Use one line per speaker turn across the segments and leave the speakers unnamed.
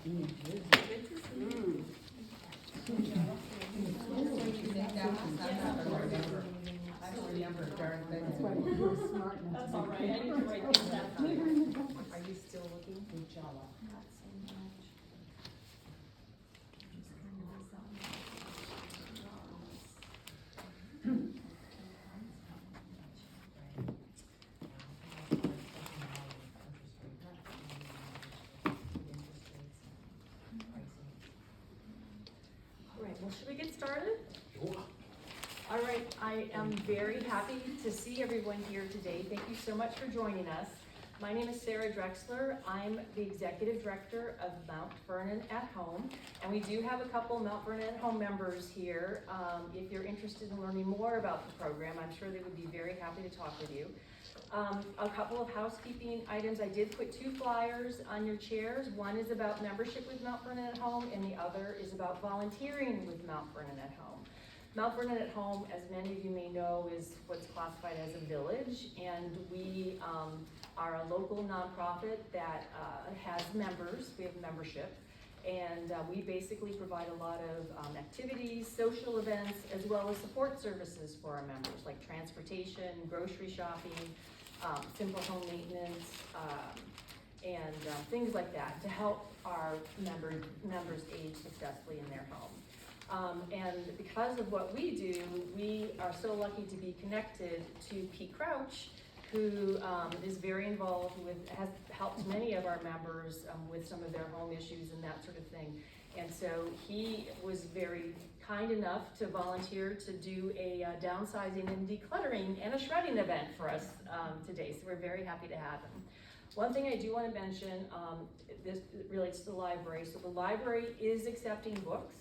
That's all right. I need to write these down.
Are you still looking? Jala.
Not so much. All right, well, should we get started? All right, I am very happy to see everyone here today. Thank you so much for joining us. My name is Sarah Drexler. I'm the Executive Director of Mount Vernon at Home, and we do have a couple Mount Vernon at Home members here. If you're interested in learning more about the program, I'm sure they would be very happy to talk with you. A couple of housekeeping items. I did put 2 flyers on your chairs. One is about membership with Mount Vernon at Home, and the other is about volunteering with Mount Vernon at Home. Mount Vernon at Home, as many of you may know, is what's classified as a village, and we are a local nonprofit that has members. We have membership, and we basically provide a lot of activities, social events, as well as support services for our members, like transportation, grocery shopping, simple home maintenance, and things like that to help our members age successfully in their home. And because of what we do, we are so lucky to be connected to Pete Crouch, who is very involved with, has helped many of our members with some of their home issues and that sort of thing. And so he was very kind enough to volunteer to do a downsizing and decluttering and a shredding event for us today. So we're very happy to have him. One thing I do want to mention, this relates to the library. So the library is accepting books.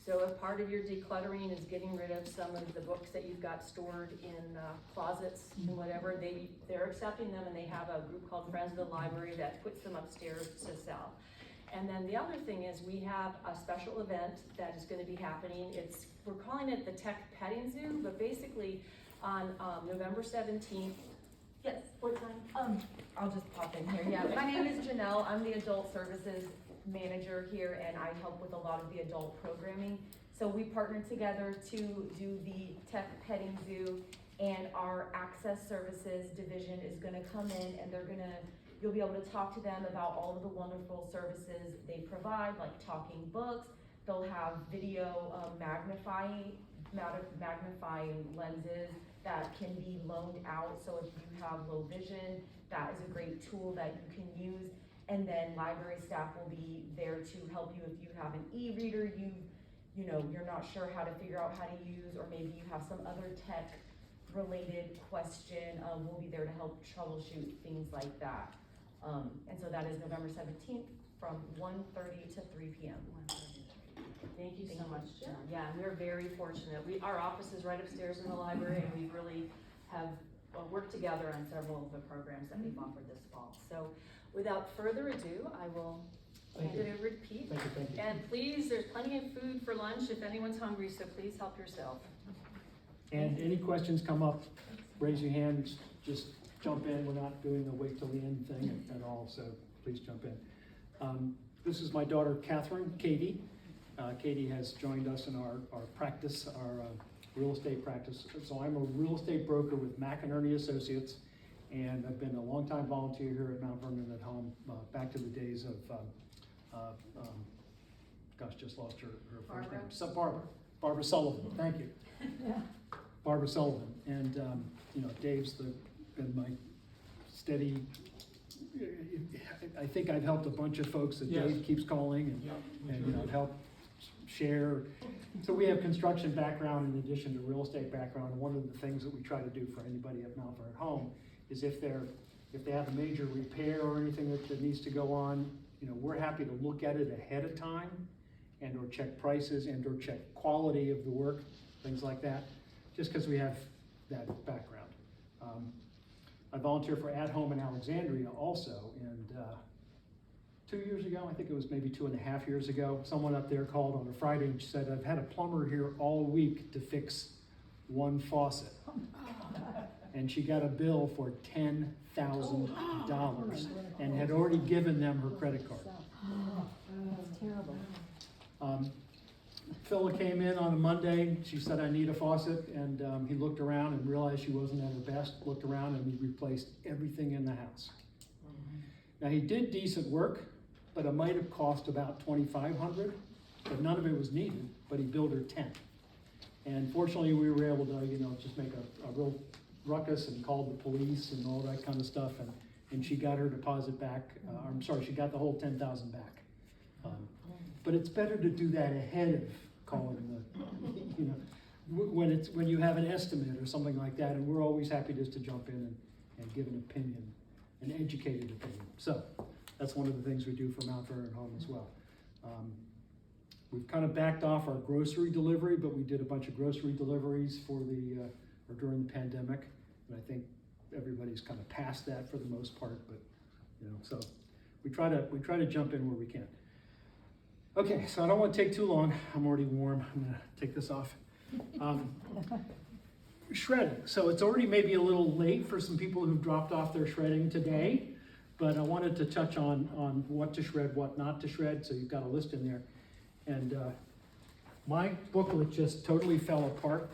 So if part of your decluttering is getting rid of some of the books that you've got stored in closets and whatever, they're accepting them, and they have a group called Friends of the Library that puts them upstairs to sell. And then the other thing is we have a special event that is going to be happening. We're calling it the Tech Petting Zoo, but basically on November 17th. Yes, what time?
I'll just pop in here. Yeah, my name is Janelle. I'm the Adult Services Manager here, and I help with a lot of the adult programming. So we partnered together to do the Tech Petting Zoo, and our Access Services division is going to come in, and you'll be able to talk to them about all of the wonderful services they provide, like talking books. They'll have video magnifying lenses that can be loaned out. So if you have low vision, that is a great tool that you can use. And then library staff will be there to help you if you have an e-reader you're not sure how to figure out how to use, or maybe you have some other tech related question. We'll be there to help troubleshoot things like that. And so that is November 17th from 1:30 to 3 p.m.
Thank you so much, Jen. Yeah, and we're very fortunate. Our office is right upstairs in the library, and we really have worked together on several of the programs that we've offered this fall. So without further ado, I will hand it over to Pete.
Thank you.
And please, there's plenty of food for lunch if anyone's hungry, so please help yourself.
And any questions come up, raise your hand, just jump in. We're not doing the wait till the end thing at all, so please jump in. This is my daughter, Catherine, Katie. Katie has joined us in our practice, our real estate practice. So I'm a real estate broker with McEnearney Associates, and I've been a longtime volunteer here at Mount Vernon at Home, back to the days of, gosh, just lost her first name. So Barbara Sullivan, thank you. Barbara Sullivan, and Dave's been my steady, I think I've helped a bunch of folks that Dave keeps calling and I've helped share. So we have construction background in addition to real estate background, and one of the things that we try to do for anybody at Mount Vernon Home is if they have a major repair or anything that needs to go on, we're happy to look at it ahead of time and or check prices and or check quality of the work, things like that, just because we have that background. I volunteer for At Home in Alexandria also, and 2 years ago, I think it was maybe 2.5 years ago, someone up there called on a Friday and said, I've had a plumber here all week to fix one faucet. And she got a bill for $10,000 and had already given them her credit card. fella came in on a Monday, she said, I need a faucet, and he looked around and realized she wasn't at her best, looked around and he replaced everything in the house. Now he did decent work, but it might have cost about $2,500, but none of it was needed, but he billed her 10. And fortunately we were able to, just make a real ruckus and called the police and all that kind of stuff, and she got her deposit back, she got the whole 10,000 back. But it's better to do that ahead of calling when you have an estimate or something like that, and we're always happy just to jump in and give an opinion, an educated opinion. So that's one of the things we do for Mount Vernon Home as well. We've kind of backed off our grocery delivery, but we did a bunch of grocery deliveries during the pandemic, and I think everybody's kind of past that for the most part. But so we try to jump in where we can. Okay, so I don't want to take too long. I'm already warm. I'm gonna take this off. Shredding. So it's already maybe a little late for some people who've dropped off their shredding today, but I wanted to touch on what to shred, what not to shred. So you've got a list in there. And my booklet just totally fell apart.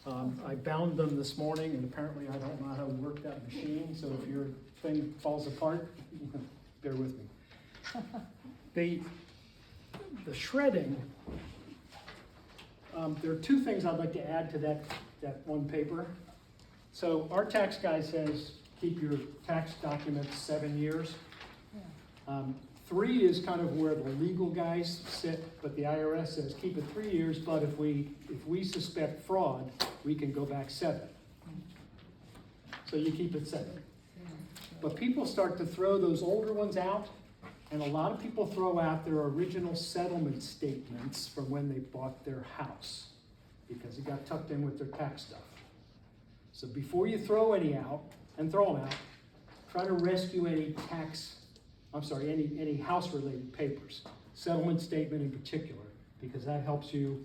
I bound them this morning, and apparently I don't know how to work that machine, so if your thing falls apart, bear with me. The shredding, there are two things I'd like to add to that one paper. So our tax guy says keep your tax documents 7 years. 3 is kind of where the legal guys sit, but the IRS says keep it 3 years, but if we suspect fraud, we can go back 7. So you keep it 7. But people start to throw those older ones out, and a lot of people throw out their original settlement statements from when they bought their house because it got tucked in with their tax stuff. So before you throw any out, and throw them out, try to rescue any house-related papers, settlement statement in particular, because that helps you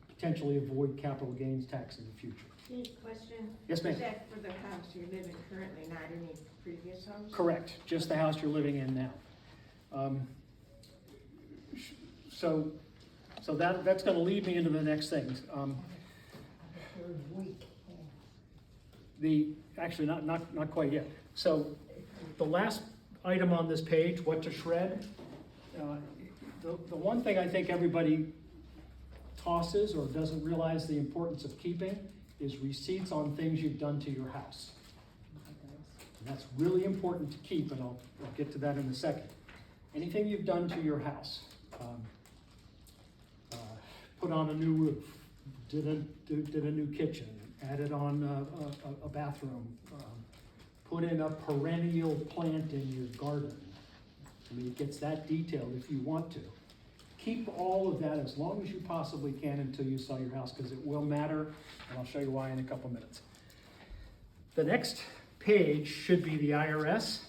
potentially avoid capital gains tax in the future.
Question?
Yes, ma'am.
Is that for the house you're living currently, not any previous house?
Correct, just the house you're living in now. So that's going to lead me into the next things. Actually, not quite yet. So the last item on this page, what to shred. The one thing I think everybody tosses or doesn't realize the importance of keeping is receipts on things you've done to your house. And that's really important to keep, and I'll get to that in a second. Anything you've done to your house, put on a new roof, did a new kitchen, added on a bathroom, put in a perennial plant in your garden. I mean, it gets that detailed if you want to. Keep all of that as long as you possibly can until you sell your house, because it will matter, and I'll show you why in a couple minutes. The next page should be the IRS.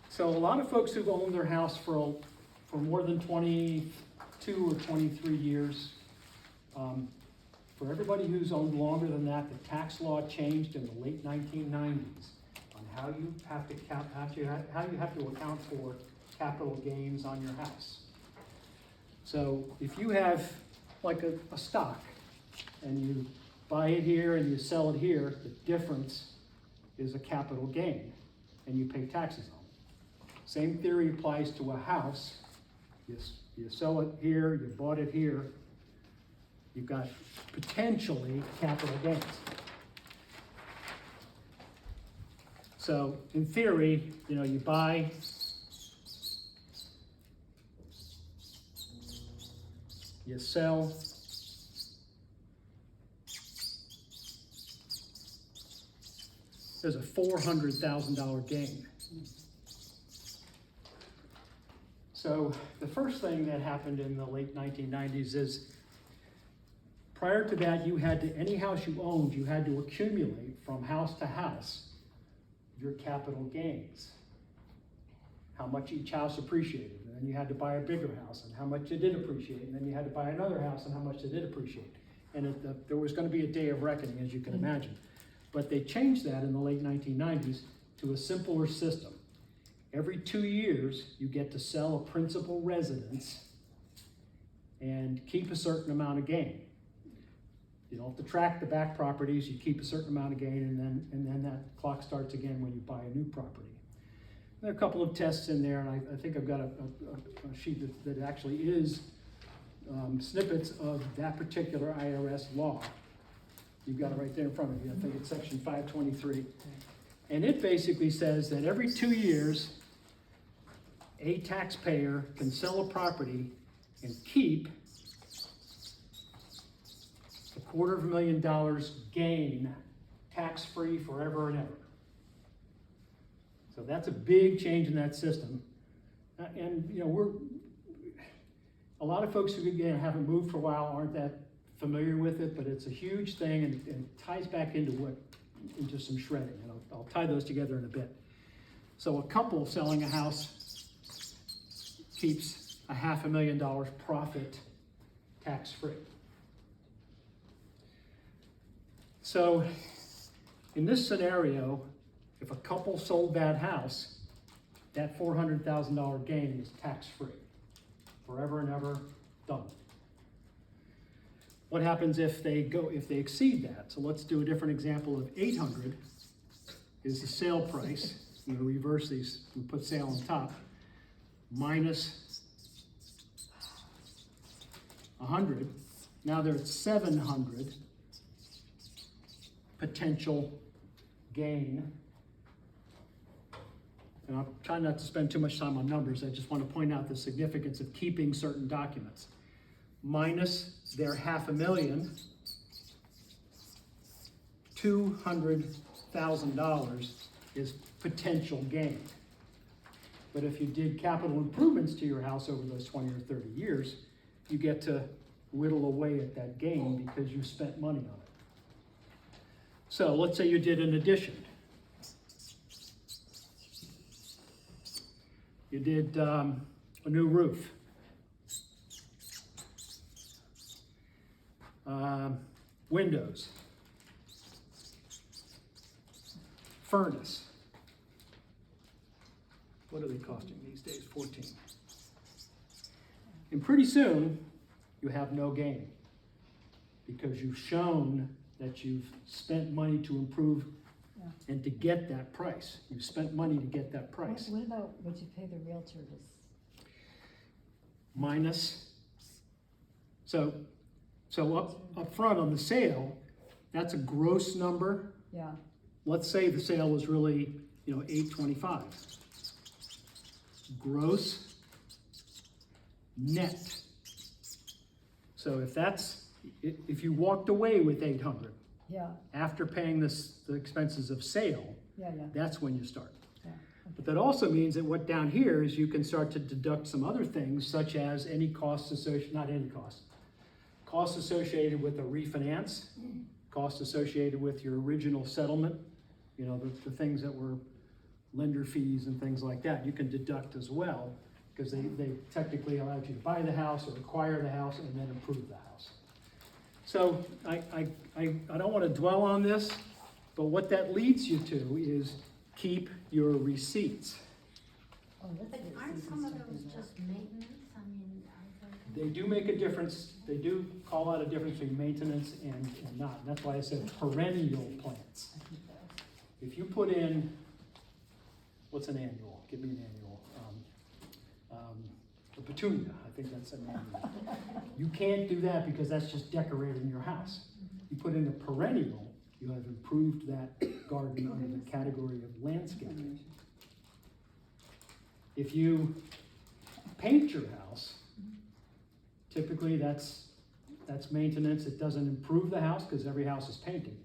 So a lot of folks who've owned their house for more than 22 or 23 years, for everybody who's owned longer than that, the tax law changed in the late 1990s on how you have to account for capital gains on your house. So if you have like a stock and you buy it here and you sell it here, the difference is a capital gain and you pay taxes on it. Same theory applies to a house. You sell it here, you bought it here, you've got potentially capital gains. So in theory, you buy, you sell, there's a $400,000 gain. So the first thing that happened in the late 1990s is, prior to that, any house you owned, you had to accumulate from house to house your capital gains. How much each house appreciated, and then you had to buy a bigger house, and how much it did appreciate, and then you had to buy another house, and how much it did appreciate. And there was going to be a day of reckoning, as you can imagine. But they changed that in the late 1990s to a simpler system. every 2 years, you get to sell a principal residence and keep a certain amount of gain. You don't have to track the back properties, you keep a certain amount of gain, and then that clock starts again when you buy a new property. There are a couple of tests in there, and I think I've got a sheet that actually is snippets of that particular IRS law. You've got it right there in front of you. I think it's section 523. And it basically says that every 2 years, a taxpayer can sell a property and keep $250,000 gain tax-free forever and ever. So that's a big change in that system. And you know, a lot of folks who again haven't moved for a while aren't that familiar with it, but it's a huge thing, and it ties back into some shredding, and I'll tie those together in a bit. So a couple selling a house keeps $500,000 profit tax-free. So in this scenario, if a couple sold that house, that $400,000 gain is tax-free, forever and ever, done. What happens if they exceed that? So let's do a different example of 800 is the sale price. I'm going to reverse these and put sale on top. Minus 100. Now they're at 700 potential gain. And I'll try not to spend too much time on numbers. I just want to point out the significance of keeping certain documents. Minus their $500,000, $200,000 is potential gain. But if you did capital improvements to your house over those 20 or 30 years, you get to whittle away at that gain because you spent money on it. So let's say you did an addition. You did a new roof. Windows. Furnace. What are they costing these days? 14. And pretty soon, you have no gain because you've shown that you've spent money to improve and to get that price. You spent money to get that price.
What about what you pay the realtor?
Minus. So up front on the sale, that's a gross number.
Yeah.
Let's say the sale was really, $825. Gross, net. So if you walked away with 800
Yeah.
after paying the expenses of sale,
Yeah.
that's when you start.
Yeah.
But that also means that what down here is you can start to deduct some other things, such as any costs associated, not any costs, costs associated with a refinance, costs associated with your original settlement, the things that were lender fees and things like that, you can deduct as well, because they technically allowed you to buy the house or acquire the house and then improve the house. So I don't want to dwell on this, but what that leads you to is keep your receipts.
Oh, that's a good.
Aren't some of those just maintenance? I mean,
They do make a difference. They do call out a difference between maintenance and not. And that's why I said perennial plants. If you put in, what's an annual? Give me an annual. A petunia, I think that's an annual. You can't do that because that's just decorating your house. You put in a perennial, you have improved that garden under the category of landscaping. If you paint your house, typically that's maintenance. It doesn't improve the house because every house is painted.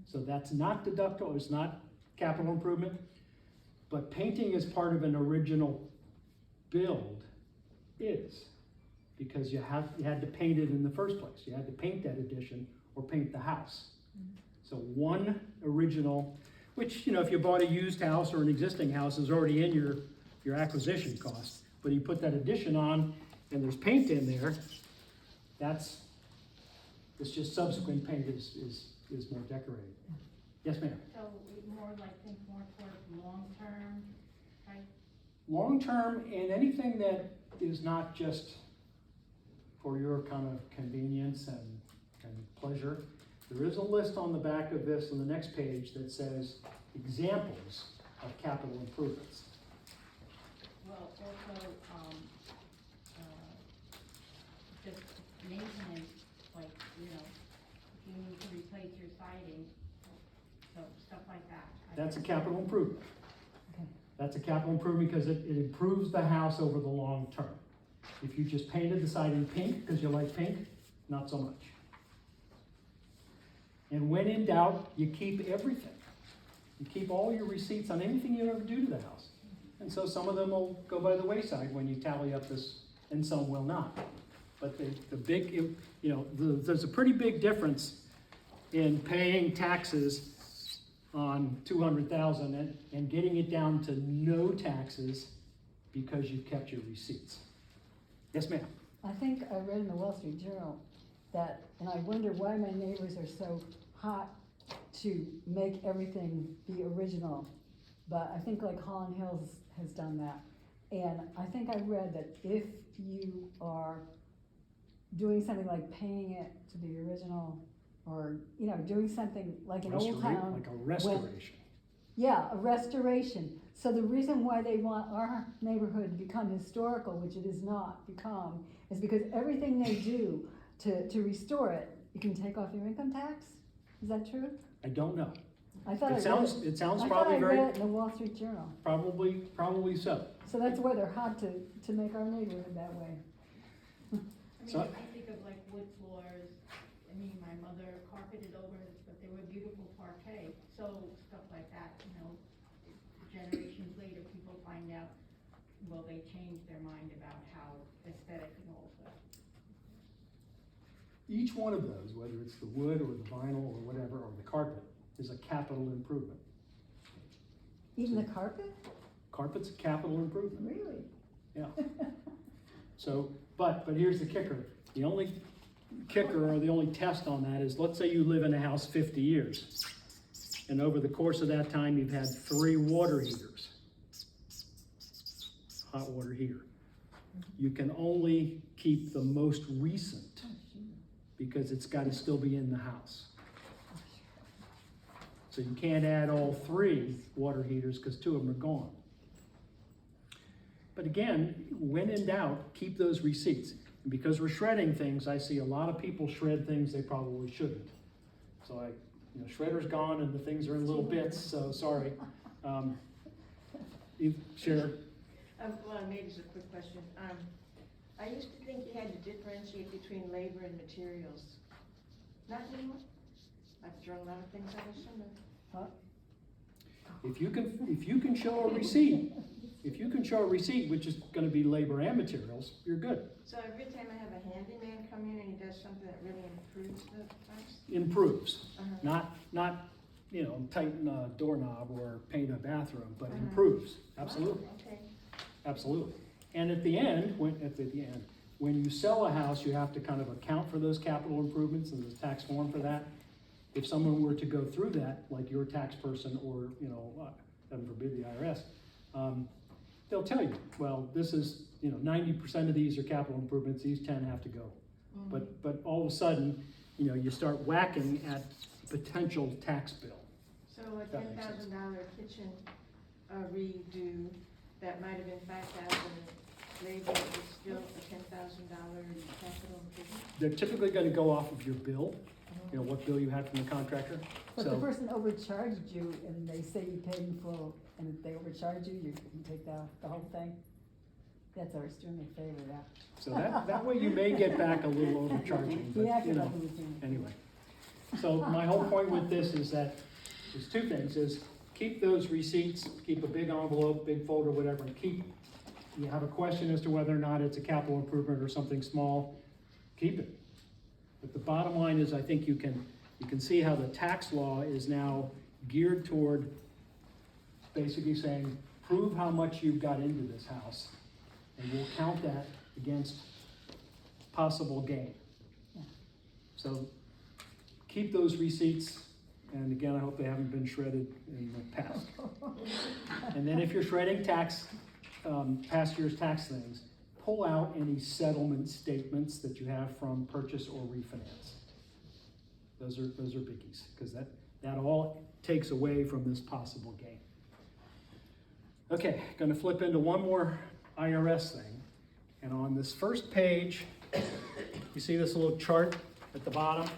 So that's not deductible, it's not capital improvement. But painting as part of an original build is, because you had to paint it in the first place. You had to paint that addition or paint the house. So one original, which, if you bought a used house or an existing house, is already in your acquisition cost. But you put that addition on and there's paint in there, it's just subsequent paint is more decorated. Yes, ma'am?
so we think more toward long-term type
long-term and anything that is not just for your kind of convenience and pleasure, there is a list on the back of this on the next page that says examples of capital improvements.
Well, also, just maintenance, like, you know, if you need to replace your siding, so stuff like that.
That's a capital improvement.
Okay.
That's a capital improvement because it improves the house over the long term. If you just painted the siding pink because you like pink, not so much. And when in doubt, you keep everything. You keep all your receipts on anything you ever do to the house. And so some of them will go by the wayside when you tally up this, and some will not. But the big, you know, there's a pretty big difference in paying taxes on $200,000 and getting it down to no taxes because you've kept your receipts. Yes, ma'am.
I think I read in the Wall Street Journal that, and I wonder why my neighbors are so hot to make everything be original. But I think like Holland Hills has done that. And I think I read that if you are doing something like painting it to the original, or, you know, doing something like an old town.
Like a restoration.
Yeah, a restoration. So the reason why they want our neighborhood to become historical, which it is not become, is because everything they do to restore it, you can take off your income tax? Is that true?
I don't know.
I thought
It sounds
I
probably
read
very,
it in the Wall Street Journal.
probably so.
So that's why they're hot to make our neighborhood that way.
I mean,
So-
I think of like wood floors, I mean, my mother carpeted over, but they were beautiful parquet, so stuff like that, you know. Generations later, people find out, well, they changed their mind about how aesthetic and all that.
Each one of those, whether it's the wood or the vinyl or whatever, or the carpet, is a capital improvement.
Even the carpet?
Carpet's a capital improvement,
Really?
yeah. So, but here's the kicker. The only kicker or the only test on that is, let's say you live in a house 50 years. And over the course of that time, you've had 3 water heaters. Hot water heater. You can only keep the most recent because it's got to still be in the house. So you can't add all 3 water heaters because 2 of them are gone. But again, when in doubt, keep those receipts. And because we're shredding things, I see a lot of people shred things they probably shouldn't. So shredder's gone and the things are in little bits, so sorry. You share?
Well, maybe it's a quick question. I used to think you had to differentiate between labor and materials. Not anymore? I've thrown a lot of things out of summer.
If you can show a receipt, which is gonna be labor and materials, you're good.
So every time I have a handyman come in and he does something that really improves the house?
Improves,
Uh-huh.
not, tighten a doorknob or paint a bathroom, but
Uh-huh.
improves, absolutely.
Wow, okay.
Absolutely. And at the end, when you sell a house, you have to kind of account for those capital improvements, and there's a tax form for that. If someone were to go through that, like your tax person or, heaven forbid, the IRS, they'll tell you, well, this is, 90% of these are capital improvements, these 10 have to go. But all of a sudden, you start whacking at potential tax bill.
So a
That makes sense.
$10,000 kitchen redo, that might have been 5,000 labor, is still a $10,000 capital improvement?
They're typically gonna go off of your bill, what bill you had from the contractor.
But the
So,
person overcharged you and they say you paid in full, and if they overcharge you, you take the whole thing? That's our extremely favorite, that.
so that way you may get back a little overcharging, but,
Yeah, I can understand.
anyway. So my whole point with this is that, there's 2 things, is keep those receipts, keep a big envelope, big folder, whatever, and you have a question as to whether or not it's a capital improvement or something small, keep it. But the bottom line is, I think you can see how the tax law is now geared toward basically saying, prove how much you've got into this house, and we'll count that against possible gain.
Yeah.
So keep those receipts, and again, I hope they haven't been shredded in the past. And then if you're shredding tax past year's tax things, pull out any settlement statements that you have from purchase or refinance. Those are biggies, because that all takes away from this possible gain. Okay, gonna flip into one more IRS thing. And on this first page, you see this little chart at the bottom?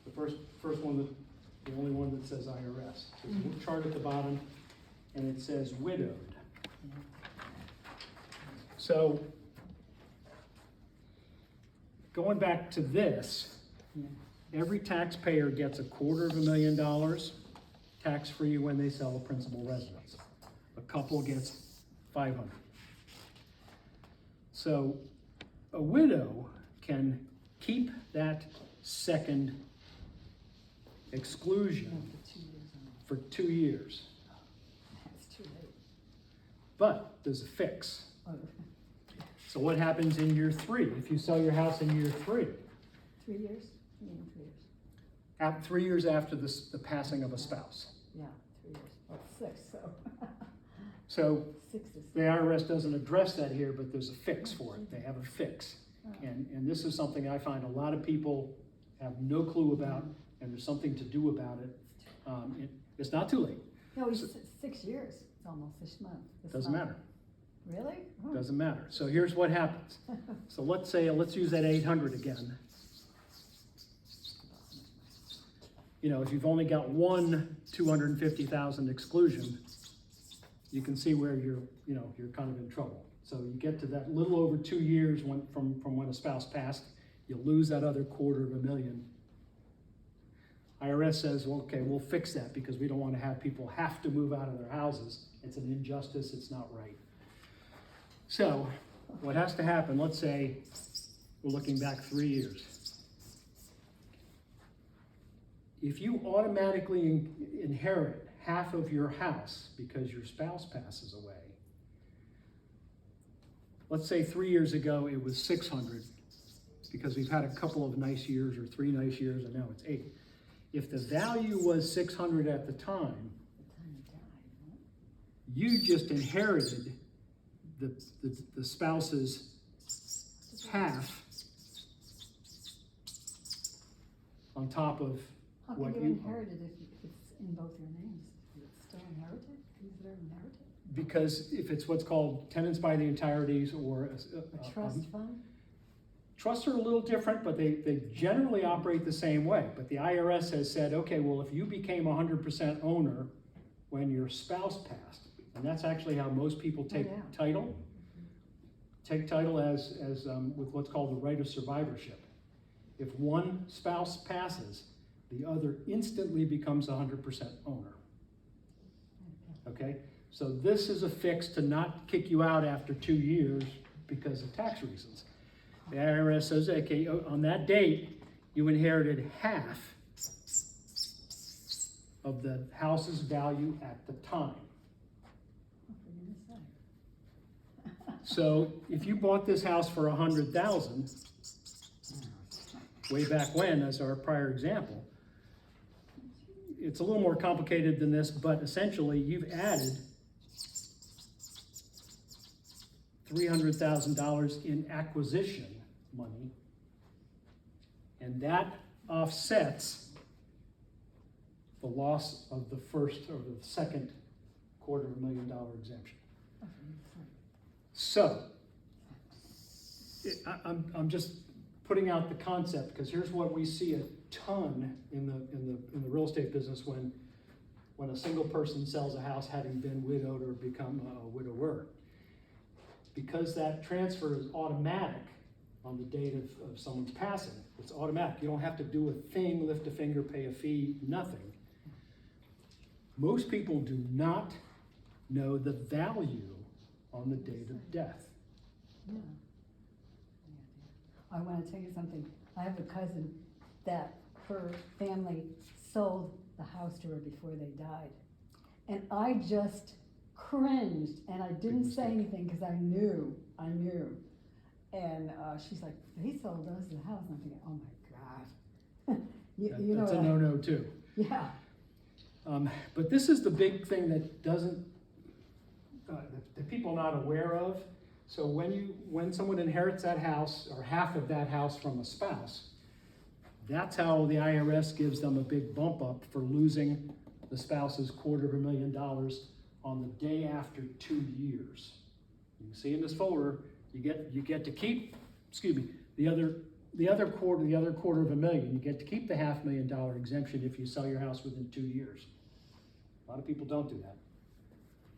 The first one, the only one that says IRS. There's a little chart at the bottom, and it says widowed. So, going back to this, every taxpayer gets $250,000 tax-free when they sell a principal residence. A couple gets $500,000. So a widow can keep that second exclusion for 2 years.
That's too late.
But there's a fix.
Oh,
So what happens in year 3? If you sell your house in year 3,
3 years? You mean 3 years?
3 years after the passing of a spouse.
Yeah, 3 years. Well, 6, so.
So
6 is.
the IRS doesn't address that here, but there's a fix for it. They have a fix. And this is something I find a lot of people have no clue about, and there's something to do about it. It's not too late.
No, it's 6 years. It's almost this month.
Doesn't matter.
Really? Oh.
Doesn't matter. So here's what happens. So let's use that 800 again. You know, if you've only got one 250,000 exclusion, you can see where you're kind of in trouble. So you get to that little over 2 years from when a spouse passed, you'll lose that other $250,000. IRS says, well, okay, we'll fix that because we don't want to have people have to move out of their houses. It's an injustice, it's not right. So what has to happen, let's say we're looking back 3 years. If you automatically inherit half of your house because your spouse passes away, let's say 3 years ago it was 600 because we've had a couple of nice years or 3 nice years and now it's 8. If the value was 600 at the time, you just inherited the spouse's half on top of
How
what
can
you
you
own.
inherit it if it's in both your names? Is it still inherited? Is it inherited?
Because if it's what's called tenants by the entireties or
A trust fund?
trusts are a little different, but they generally operate the same way. But the IRS has said, okay, well, if you became 100% owner when your spouse passed, and that's actually how most people take title. Take title as with what's called the right of survivorship. If one spouse passes, the other instantly becomes 100% owner. Okay? So this is a fix to not kick you out after 2 years because of tax reasons. The IRS says, okay, on that date, you inherited half of the house's value at the time. So if you bought this house for $100,000, way back when, as our prior example, it's a little more complicated than this, but essentially you've added $300,000 in acquisition money, and that offsets the loss of the first or the second $250,000 exemption. So, I'm just putting out the concept because here's what we see a ton in the real estate business when a single person sells a house having been widowed or become a widower. Because that transfer is automatic on the date of someone's passing, it's automatic. You don't have to do a thing, lift a finger, pay a fee, nothing. Most people do not know the value on the date of death.
Yeah. I want to tell you something. I have a cousin that her family sold the house to her before they died. And I just cringed and I didn't say anything because I knew. And she's like, they sold us the house. And I'm thinking, oh my God. you know
That's a no-no too.
Yeah.
But this is the big thing that doesn't, that people are not aware of. So when someone inherits that house, or half of that house from a spouse, that's how the IRS gives them a big bump up for losing the spouse's $250,000 on the day after 2 years. You can see in this folder, you get to keep, the other $250,000, you get to keep the $500,000 exemption if you sell your house within 2 years. A lot of people don't do that.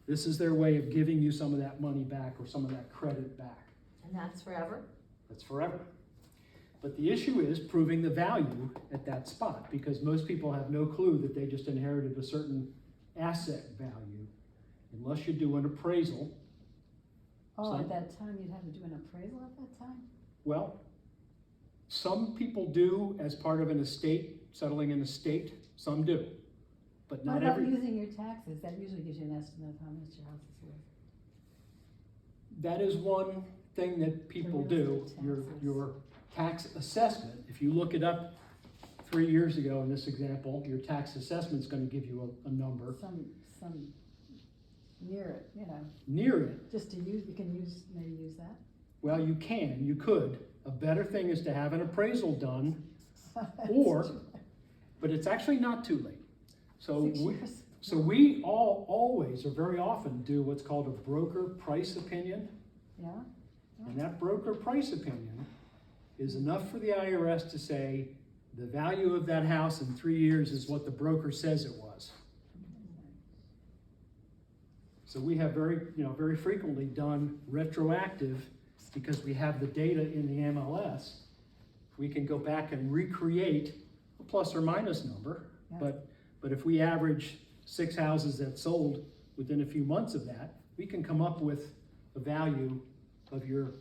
This is their way of giving you some of that money back or some of that credit back.
And that's forever?
That's forever. But the issue is proving the value at that spot, because most people have no clue that they just inherited a certain asset value unless you do an appraisal.
Oh,
Some-
at that time, you'd have to do an appraisal at that time?
Well, some people do as part of an estate, settling an estate, some do. But
What
not
about
every,
using your taxes? That usually gives you an estimate of how much your house is worth.
that is one thing that people
real
do,
estate
your,
taxes.
your tax assessment. If you look it up 3 years ago in this example, your tax assessment's gonna give you a number.
Some near it, you know,
Near it,
just to use, you can maybe use that.
well, you could. A better thing is to have an appraisal done,
That's
Or-
true.
but it's actually not too late. So
6
we,
years.
so we always, or very often, do what's called a broker price opinion.
Yeah?
And that broker price opinion is enough for the IRS to say, the value of that house in 3 years is what the broker says it was. So we have very frequently done retroactive, because we have the data in the MLS. We can go back and recreate a plus or minus number,
Yeah.
but if we average 6 houses that sold within a few months of that, we can come up with a value of your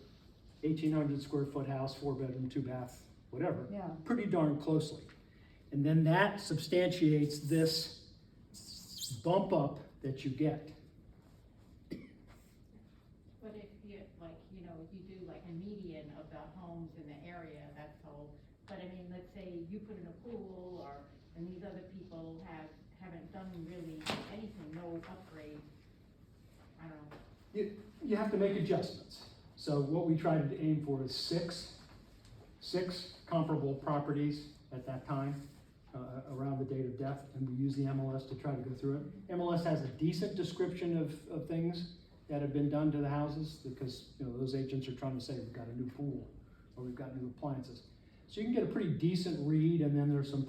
1,800 square foot house, 4-bedroom, 2-bath, whatever,
Yeah.
pretty darn closely. And then that substantiates this bump up that you get.
But if you, like, you know, you do like a median of the homes in the area that's sold, but I mean, let's say you put in a pool, and these other people haven't done really anything, no upgrade, I don't know.
You have to make adjustments. So what we try to aim for is six comparable properties at that time, around the date of death, and we use the MLS to try to go through it. MLS has a decent description of things that have been done to the houses, because those agents are trying to say, we've got a new pool, or we've got new appliances. So you can get a pretty decent read, and then there's some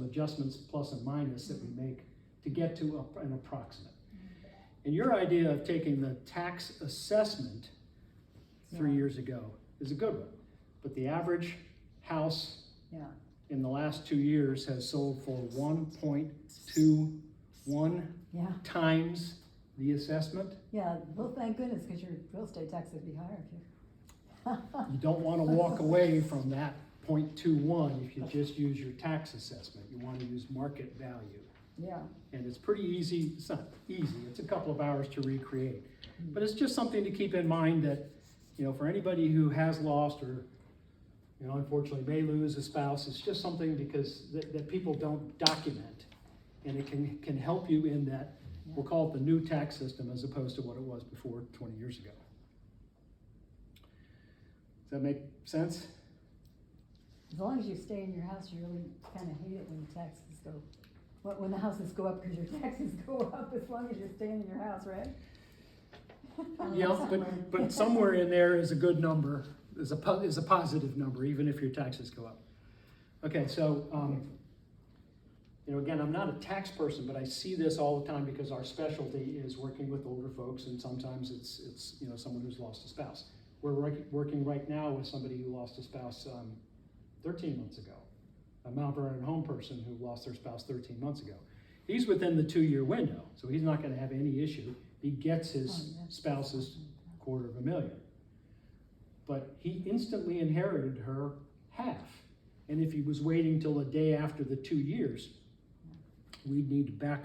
adjustments, plus and minus, that we make to get to an approximate. And your idea of taking the tax assessment 3
Yeah.
years ago is a good one. But the average house
Yeah.
in the last 2 years has sold for 1.21
Yeah.
times the assessment.
Yeah. Well, thank goodness, because your real estate tax would be higher if you.
You don't want to walk away from that 0.21 if you just use your tax assessment. You want to use market value.
Yeah.
And it's pretty easy. It's not easy. It's a couple of hours to recreate. But it's just something to keep in mind that, for anybody who has lost or, unfortunately may lose a spouse, it's just something because that people don't document. And it can help you in that, we'll call it the new tax system as opposed to what it was before 20 years ago. Does that make sense?
As long as you stay in your house, you really kind of hate it when the taxes go, when the houses go up, because your taxes go up as long as you're staying in your house, right?
Yeah, but somewhere in there is a good number, is a positive number, even if your taxes go up. Okay, so, again, I'm not a tax person, but I see this all the time because our specialty is working with older folks, and sometimes it's someone who's lost a spouse. We're working right now with somebody who lost a spouse 13 months ago, a Mount Vernon home person who lost their spouse 13 months ago. He's within the 2-year window, so he's not gonna have any issue. He gets his spouse's $250,000. But he instantly inherited her half. And if he was waiting till the day after the 2 years, we'd need to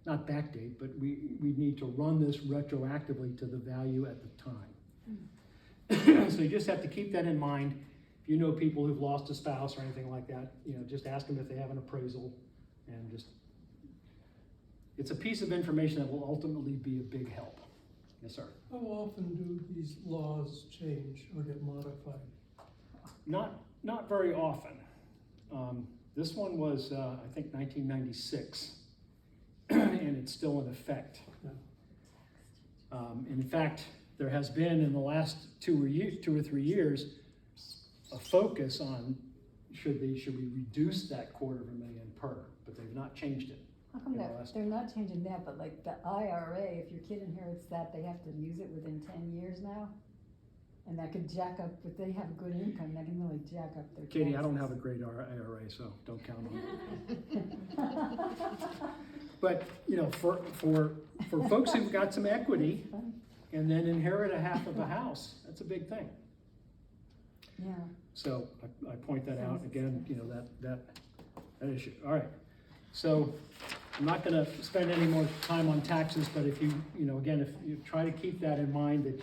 not backdate, but we'd need to run this retroactively to the value at the time. So you just have to keep that in mind. If you know people who've lost a spouse or anything like that, just ask them if they have an appraisal, and just it's a piece of information that will ultimately be a big help. Yes, sir.
How often do these laws change or get modified?
Not very often. This one was, I think, 1996, and it's still in effect. In fact, there has been in the last 2 or 3 years a focus on should we reduce that $250,000 per, but they've not changed it.
How come
in the
that,
last-
they're not changing that, but like the IRA, if your kid inherits that, they have to use it within 10 years now? And that could jack up, if they have good income, that can really jack up their
Katie, I don't
taxes.
have a great IRA, so don't count on it. But, you know, for folks who've got some equity and then inherit a half of a house, that's a big thing.
Yeah.
So I point that out again, you know, that issue. All right. So I'm not gonna spend any more time on taxes, but if you know, again, if you try to keep that in mind, that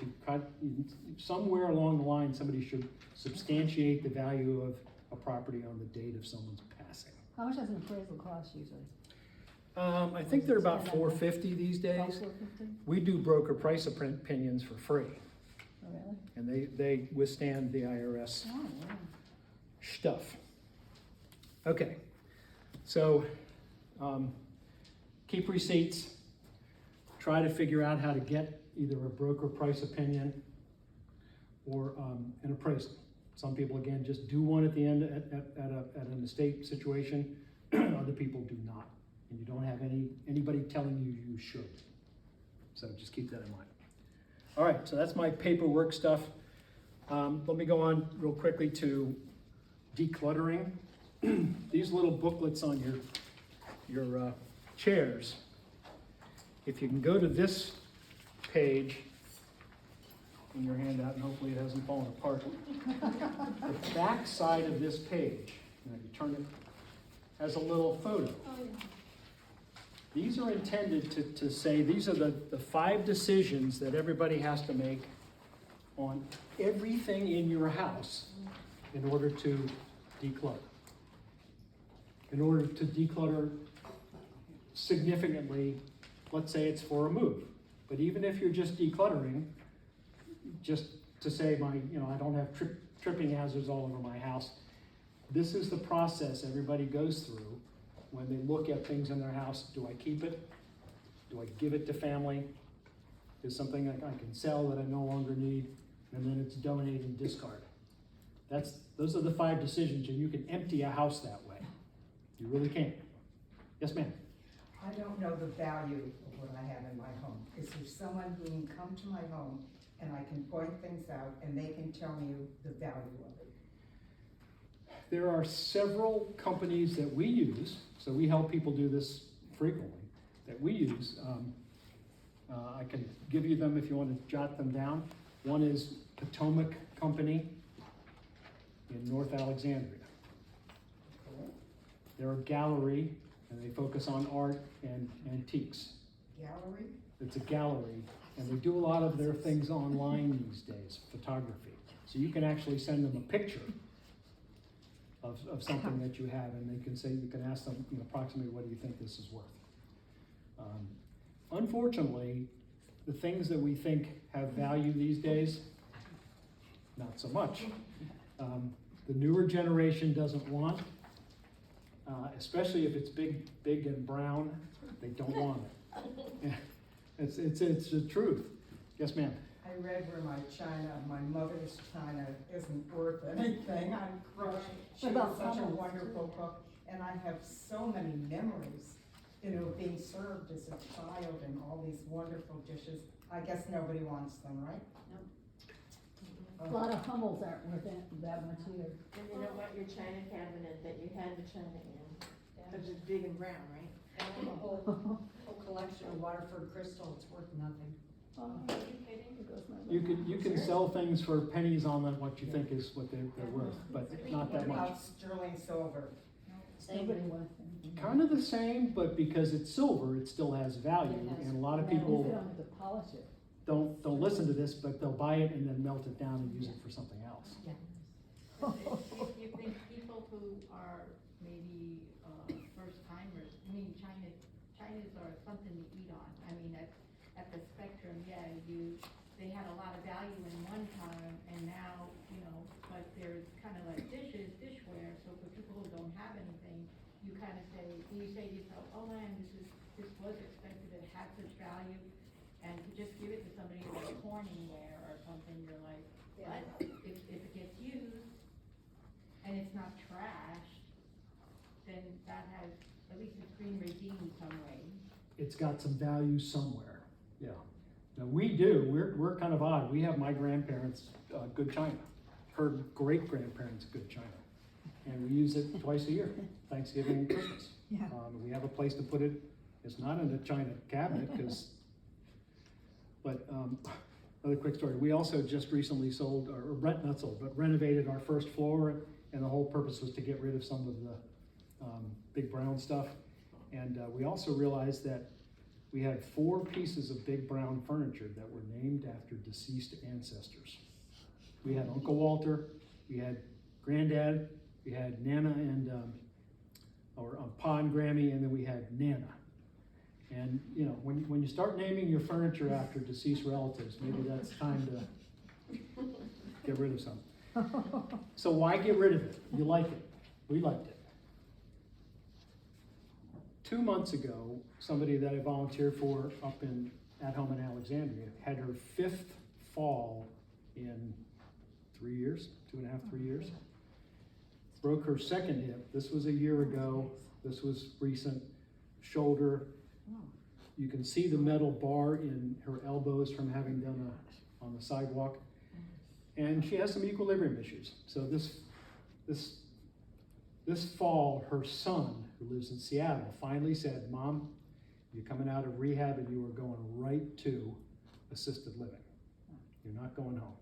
somewhere along the line, somebody should substantiate the value of a property on the date of someone's passing.
How much does an appraisal cost usually?
I think they're about $450 these days.
About $450?
We do broker price opinions for free,
Oh, really?
and they withstand the IRS
Oh, wow.
stuff. Okay, so keep receipts. Try to figure out how to get either a broker price opinion or an appraisal. Some people, again, just do one at the end at an estate situation. Other people do not, and you don't have anybody telling you you should. So just keep that in mind. All right, so that's my paperwork stuff. Let me go on real quickly to decluttering. These little booklets on your chairs. If you can go to this page in your handout, and hopefully it hasn't fallen apart. The back side of this page, now you turn it, has a little photo. These are intended to say, these are the 5 decisions that everybody has to make on everything in your house in order to declutter. In order to declutter significantly, let's say it's for a move. But even if you're just decluttering, just to say I don't have tripping hazards all over my house, this is the process everybody goes through when they look at things in their house. Do I keep it? Do I give it to family? Is something that I can sell that I no longer need? And then it's donate and discard. Those are the 5 decisions, and you can empty a house that way. You really can. Yes, ma'am.
I don't know the value of what I have in my home. Is there someone who can come to my home and I can point things out and they can tell me the value of it?
There are several companies that we use, so we help people do this frequently, that we use. I can give you them if you want to jot them down. One is Potomac Company in North Alexandria. They're a gallery, and they focus on art and antiques.
Gallery?
It's a gallery, and they do a lot of their things online these days, photography. So you can actually send them a picture of something that you have, and they can say, you can ask them, approximately, what do you think this is worth? Unfortunately, the things that we think have value these days, not so much. The newer generation doesn't want, especially if it's big and brown, they don't want it. It's the truth. Yes, ma'am.
I read where my mother's china isn't worth anything. I'm crushed. She
What
was
about
such a
funnels,
wonderful
too?
cook, and I have so many memories, being served as a child and all these wonderful dishes. I guess nobody wants them, right?
A lot of Hummels aren't worth that much either.
And you know what, your china cabinet that you had the china in, because it's big and brown, right?
And a whole collection of Waterford crystal, it's worth nothing.
Oh, are you kidding? It goes my
You can sell things for pennies on what you think is what they're worth, but not that
What
much.
about sterling silver?
Nobody wants them.
Kind of the same, but because it's silver, it still has value, and a lot of
At least they
people
don't have to polish it.
don't listen to this, but they'll buy it and then melt it down and use it for something else.
If you think people who are maybe first timers, China is or something to eat on. I mean, at the Spectrum, yeah, they had a lot of value in one time, and now, you know, but there's kind of like dishes, dishware, so for people who don't have anything, you kind of say, you say to yourself, oh man, this was expensive, it had such value, and to just give it to somebody like Corningware or something, you're like, but if it gets used, and it's not trashed, then that has, at least it's been redeemed some way.
It's got some value somewhere, yeah. Now, we're kind of odd. We have my grandparents' good china, her great-grandparents' good china. And we use it twice a year, Thanksgiving and Christmas.
Yeah.
We have a place to put it. It's not in a china cabinet, but another quick story. We also just recently sold, or not sold, but renovated our first floor, and the whole purpose was to get rid of some of the big brown stuff. And we also realized that we had 4 pieces of big brown furniture that were named after deceased ancestors. We had Uncle Walter, we had Granddad, we had Nana and, Pa and Grammy, and then we had Nana. And, you know, when you start naming your furniture after deceased relatives, maybe that's time to get rid of some. So why get rid of it? You like it. We liked it. 2 months ago, somebody that I volunteered for up at home in Alexandria had her 5th fall in 3 years, 2.5, 3 years. Broke her 2nd hip. This was a year ago. This was recent. Shoulder. You can see the metal bar in her elbows from having done on the sidewalk. And she has some equilibrium issues. So this fall, her son, who lives in Seattle, finally said, Mom, you're coming out of rehab and you are going right to assisted living. You're not going home.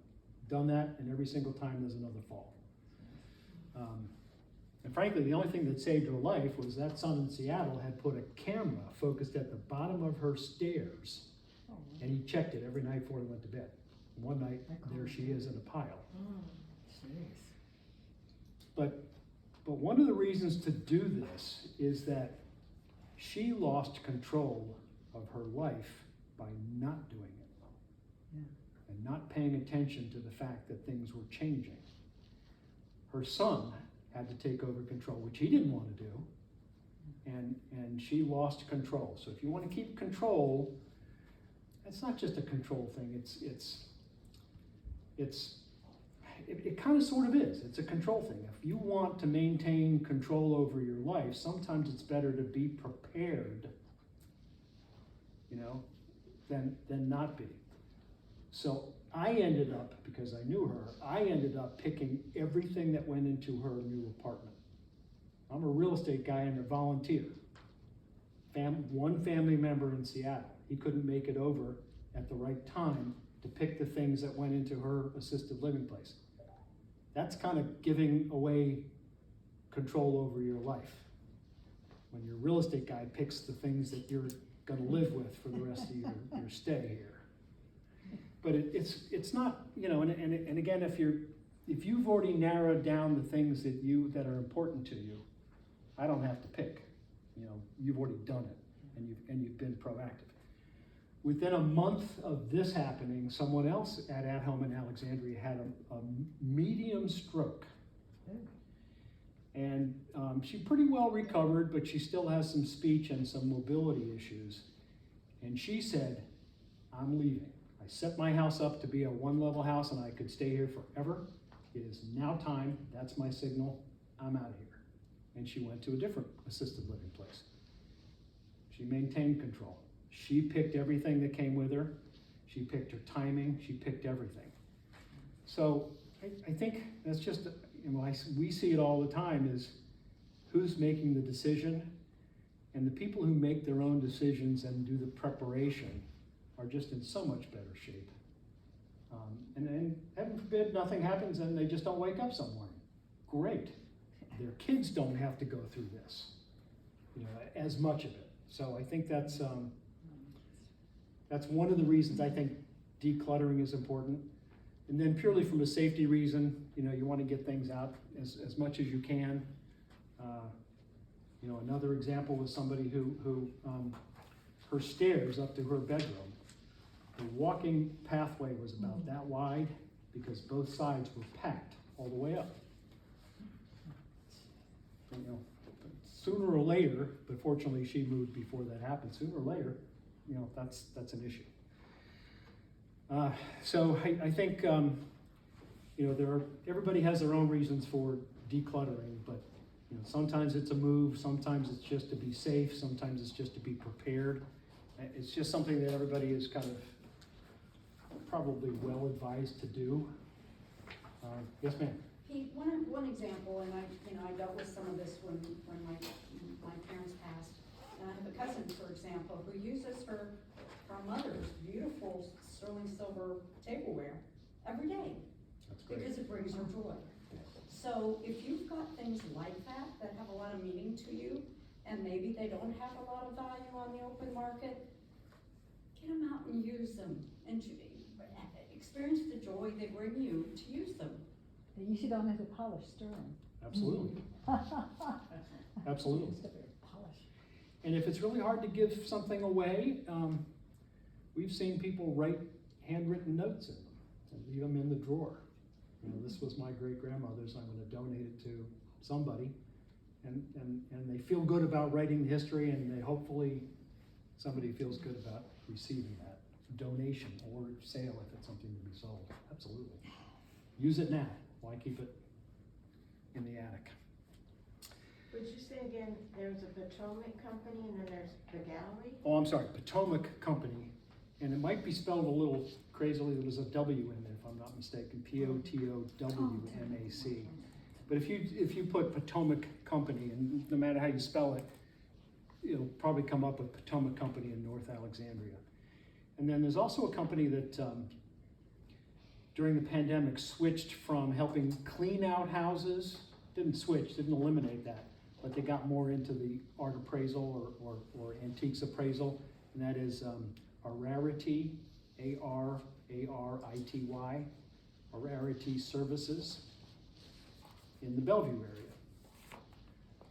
Done that, and every single time there's another fall. And frankly, the only thing that saved her life was that son in Seattle had put a camera focused at the bottom of her stairs, and he checked it every night before he went to bed. And one night, there she is in a pile. But one of the reasons to do this is that she lost control of her life by not doing it. And not paying attention to the fact that things were changing. Her son had to take over control, which he didn't want to do, and she lost control. So if you want to keep control, it's not just a control thing, it kind of sort of is. It's a control thing. If you want to maintain control over your life, sometimes it's better to be prepared, you know, than not be. So I ended up, because I knew her, I ended up picking everything that went into her new apartment. I'm a real estate guy and a volunteer. One family member in Seattle, he couldn't make it over at the right time to pick the things that went into her assisted living place. That's kind of giving away control over your life. When your real estate guy picks the things that you're gonna live with for the rest of your stay here. But it's not, you know, and again, if you've already narrowed down the things that are important to you, I don't have to pick. You know, you've already done it, and you've been proactive. Within a month of this happening, someone else at home in Alexandria had a medium stroke. And she pretty well recovered, but she still has some speech and some mobility issues. And she said, I'm leaving. I set my house up to be a 1-level house and I could stay here forever. It is now time, that's my signal, I'm out of here. And she went to a different assisted living place. She maintained control. She picked everything that came with her. She picked her timing, she picked everything. So I think that's just, you know, we see it all the time is who's making the decision, and the people who make their own decisions and do the preparation are just in so much better shape. And heaven forbid nothing happens and they just don't wake up some morning. Great. Their kids don't have to go through this, you know, as much of it. So I think that's one of the reasons I think decluttering is important. And then purely from a safety reason, you know, you want to get things out as much as you can. You know, another example was somebody who her stairs up to her bedroom, the walking pathway was about that wide because both sides were packed all the way up. And, you know, sooner or later, but fortunately she moved before that happened, sooner or later, you know, that's an issue. So I think, you know, everybody has their own reasons for decluttering, but you know, sometimes it's a move, sometimes it's just to be safe, sometimes it's just to be prepared. It's just something that everybody is kind of probably well advised to do. Yes, ma'am.
Pete, one example, and I dealt with some of this when my parents passed. And I have a cousin, for example, who uses her mother's beautiful sterling silver tableware every day
That's great.
because it brings her joy. So if you've got things like that have a lot of meaning to you, and maybe they don't have a lot of value on the open market, get them out and use them, and experience the joy they bring you to use them.
You should all have to polish sterling.
Absolutely. Absolutely.
Just a bit of polish.
And if it's really hard to give something away, we've seen people write handwritten notes in them and leave them in the drawer. You know, this was my great-grandmother's, I'm gonna donate it to somebody. And they feel good about writing the history, and they hopefully somebody feels good about receiving that donation or sale if it's something to be sold. Absolutely. Use it now. Why keep it in the attic?
Would you say again, there's a Potomac company and then there's the gallery?
Oh, I'm sorry, Potomac Company, and it might be spelled a little crazily, there was a W in there if I'm not mistaken, P-O-T-O-W-M-A-C. But if you put Potomac Company, and no matter how you spell it, it'll probably come up with Potomac Company in North Alexandria. And then there's also a company that during the pandemic switched from helping clean out houses, didn't eliminate that, but they got more into the art appraisal or antiques appraisal, and that is Ararity, A-R-A-R-I-T-Y, Ararity Services in the Bellevue area.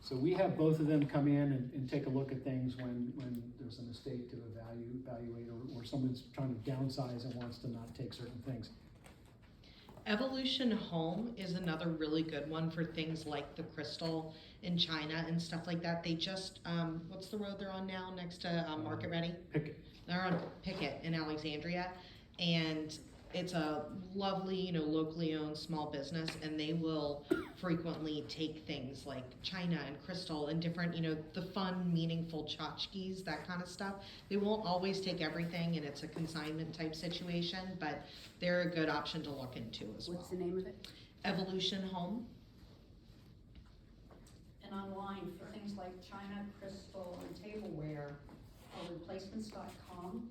So we have both of them come in and take a look at things when there's an estate to evaluate or someone's trying to downsize and wants to not take certain things.
Evolution Home is another really good one for things like the crystal in China and stuff like that. They just, what's the road they're on now next to Market Ready?
Pickett.
They're on Pickett in Alexandria, and it's a lovely, you know, locally owned small business, and they will frequently take things like china and crystal and different, you know, the fun, meaningful tchotchkes, that kind of stuff. They won't always take everything, and it's a consignment type situation, but they're a good option to look into as well.
What's the name of it?
Evolution Home.
And online for things like china, crystal, and tableware, replacements.com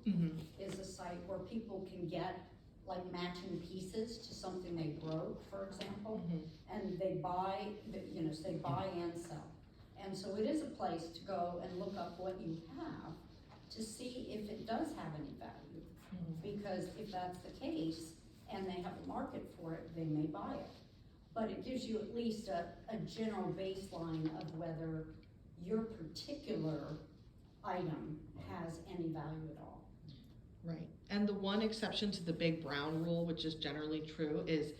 is a site where people can get like matching pieces to something they broke, for example, and they buy, you know, so they buy and sell. And so it is a place to go and look up what you have to see if it does have any value. Because if that's the case, and they have a market for it, they may buy it. But it gives you at least a general baseline of whether your particular item has any value at all.
Right, and the one exception to the big brown rule, which is generally true, is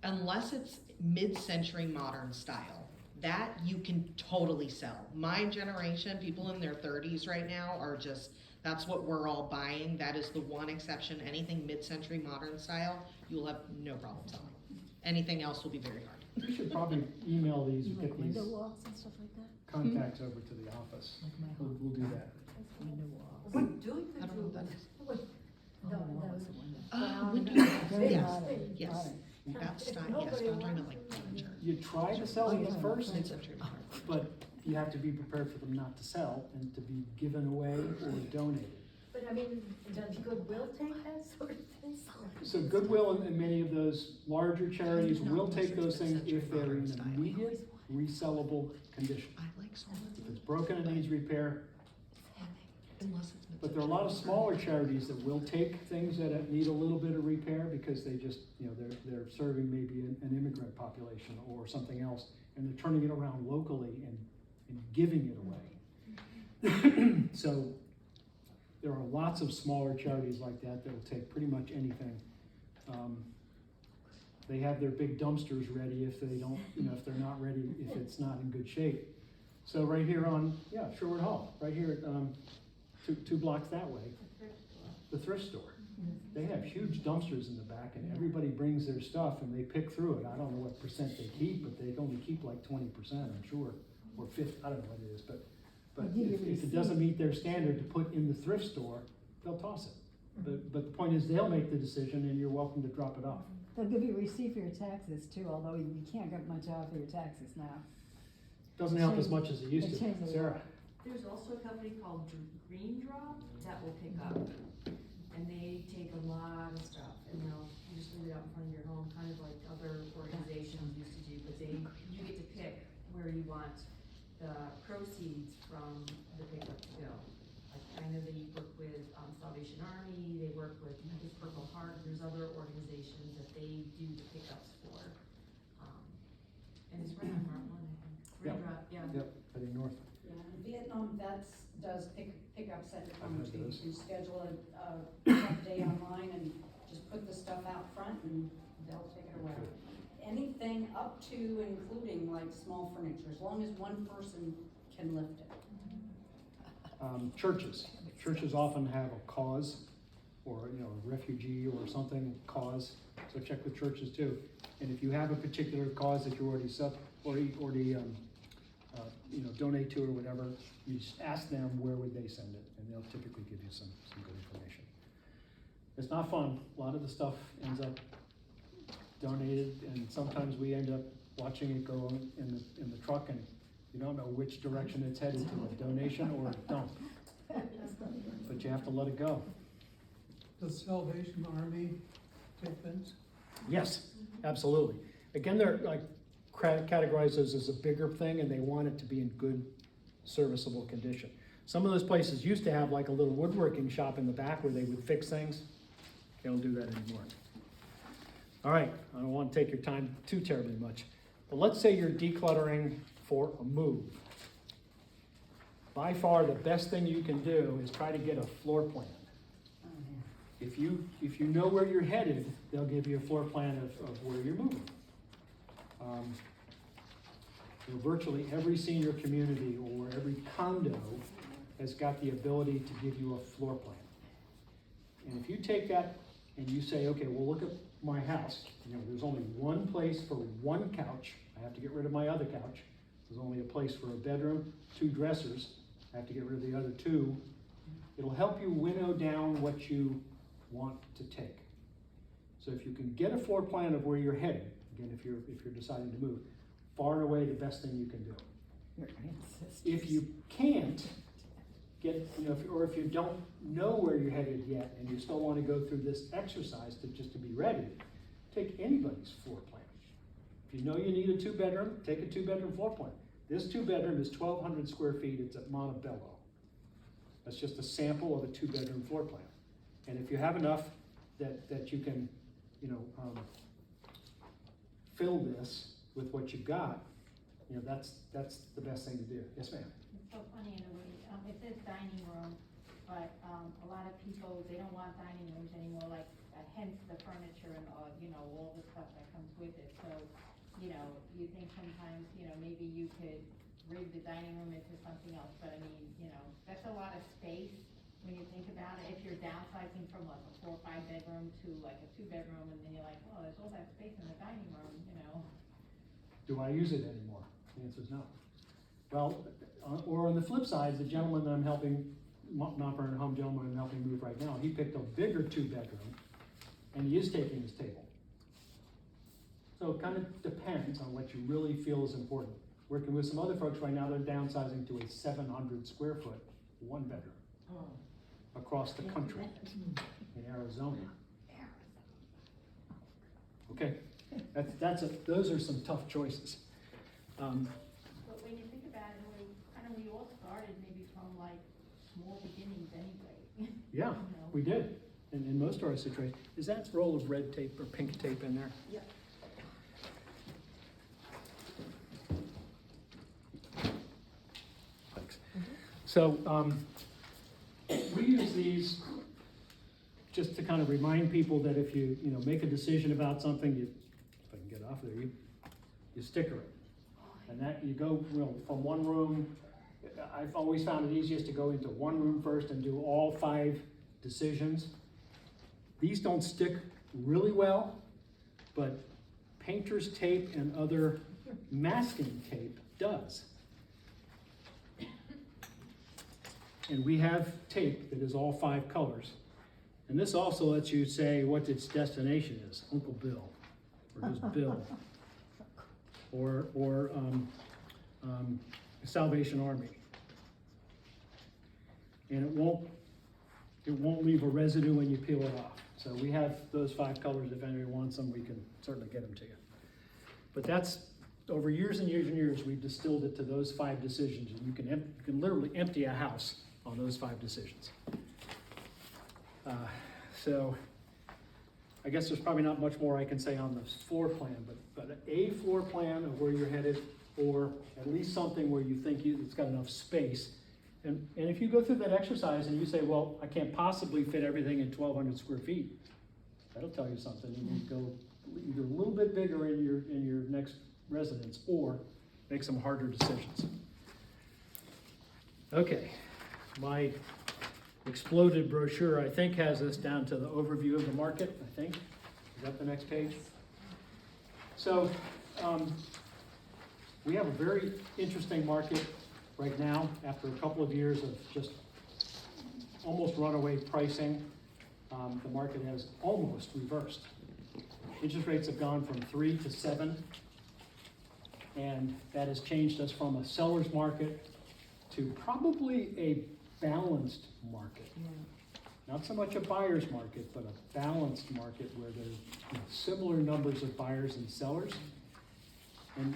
unless it's mid-century modern style, that you can totally sell. My generation, people in their 30s right now are just, that's what we're all buying. That is the one exception. Anything mid-century modern style, you'll have no problem selling. Anything else will be very hard.
We should probably email these, or
Like
get these
window walls and stuff like that?
contacts over to the office.
Like my
We'll do that.
Window walls.
What do you
I don't know what that is.
No, it's a window.
Window,
Very
yes,
modern,
yes.
modern.
That style, yes, but I'm talking about like furniture.
You try to sell them at first,
Mid-century modern.
but you have to be prepared for them not to sell and to be given away or donated.
But I mean, does Goodwill take that sort of thing?
So Goodwill and many of those larger charities will take those things if they're in immediate resellable condition.
I like some of
If it's broken and needs repair,
unless it's
but there are a lot of smaller charities that will take things that need a little bit of repair because they just, you know, they're serving maybe an immigrant population or something else, and they're turning it around locally and giving it away. So there are lots of smaller charities like that that will take pretty much anything. They have their big dumpsters ready if they don't, if they're not ready, if it's not in good shape. So right here on, Sherwood Hall, right here, two blocks that way, the thrift store. They have huge dumpsters in the back, and everybody brings their stuff and they pick through it. I don't know what percent they keep, but they only keep like 20%, I'm sure, or 50, I don't know what it is, but if it doesn't meet their standard to put in the thrift store, they'll toss it. But the point is, they'll make the decision and you're welcome to drop it off.
They'll give you a receipt for your taxes too, although you can't get much off of your taxes now.
Doesn't help as much as it used to.
changed a lot.
Sarah?
There's also a company called Green Drop that will pick up, and they take a lot of stuff, and they'll just leave it out in front of your home, kind of like other organizations used to do, but you get to pick where you want the proceeds from the pickup to go. Like, I know they work with Salvation Army, they work with Purple Heart, there's other organizations that they do the pickups for. And it's right on Route 1, I think. Green Drop, yeah.
Yep, heading north.
Yeah, and Vietnam Vets does pickups at the
I've
time
heard
too. You
those.
can schedule a pickup day online and just put the stuff out front and they'll take it away. Anything up to including like small furniture, as long as one person can lift it.
Churches often have a cause, or a refugee or something cause, so check with churches too. And if you have a particular cause that you already donate to or whatever, you just ask them where would they send it, and they'll typically give you some good information. It's not fun. A lot of the stuff ends up donated, and sometimes we end up watching it go in the truck, and you don't know which direction it's headed to, a donation or a dump. But you have to let it go.
Does Salvation Army take things?
Yes, absolutely. Again, they're like categorized as a bigger thing, and they want it to be in good, serviceable condition. Some of those places used to have like a little woodworking shop in the back where they would fix things. They don't do that anymore. All right, I don't want to take your time too terribly much, but let's say you're decluttering for a move. By far, the best thing you can do is try to get a floor plan. If you know where you're headed, they'll give you a floor plan of where you're moving. Virtually every senior community or every condo has got the ability to give you a floor plan. And if you take that and you say, okay, well, look at my house. There's only one place for one couch. I have to get rid of my other couch. There's only a place for a bedroom, 2 dressers. I have to get rid of the other 2. It'll help you winnow down what you want to take. So if you can get a floor plan of where you're headed, again, if you're deciding to move, far and away the best thing you can do. If you can't get, or if you don't know where you're headed yet, and you still want to go through this exercise to be ready, take anybody's floor plan. If you know you need a 2-bedroom, take a 2-bedroom floor plan. This 2-bedroom is 1,200 square feet. It's at Montebello. That's just a sample of a 2-bedroom floor plan. And if you have enough that you can, fill this with what you've got, that's the best thing to do. Yes, ma'am.
It's so funny in a way, it says dining room, but a lot of people, they don't want dining rooms anymore, like, hence the furniture and all, all the stuff that comes with it. So, you think sometimes, maybe you could rig the dining room into something else, but I mean, that's a lot of space when you think about it. If you're downsizing from like a 4 or 5 bedroom to like a 2-bedroom, and then you're like, oh, there's all that space in the dining room,
Do I use it anymore? The answer is no. Well, or on the flip side, the gentleman that I'm helping, Mount Vernon home gentleman I'm helping move right now, he picked a bigger 2-bedroom, and he is taking his table. So it kind of depends on what you really feel is important. Working with some other folks right now, they're downsizing to a 700 square foot 1-bedroom across the country in Arizona. Okay, those are some tough choices.
But when you think about it, we all started maybe from like small beginnings anyway.
Yeah, we did. And in most of our situations, is that roll of red tape or pink tape in there?
Yep.
Thanks. So we use these just to kind of remind people that if you make a decision about something, if I can get off there, you sticker it. And that you go from one room. I've always found it easiest to go into one room first and do all 5 decisions. These don't stick really well, but painter's tape and other masking tape does. And we have tape that is all 5 colors. And this also lets you say what its destination is, Uncle Bill, or just Bill, or Salvation Army. And it won't leave a residue when you peel it off. So we have those 5 colors. If anybody wants them, we can certainly get them to you. But that's, over years and years and years, we've distilled it to those 5 decisions. And you can literally empty a house on those 5 decisions. So I guess there's probably not much more I can say on the floor plan, but a floor plan of where you're headed, or at least something where you think it's got enough space. And if you go through that exercise and you say, well, I can't possibly fit everything in 1,200 square feet, that'll tell you something. You need to go either a little bit bigger in your next residence, or make some harder decisions. Okay, my exploded brochure, I think, has us down to the overview of the market, I think. Is that the next page? So, we have a very interesting market right now after a couple of years of just almost runaway pricing. The market has almost reversed. Interest rates have gone from 3 to 7, and that has changed us from a seller's market to probably a balanced market. Not so much a buyer's market, but a balanced market where there's similar numbers of buyers and sellers. And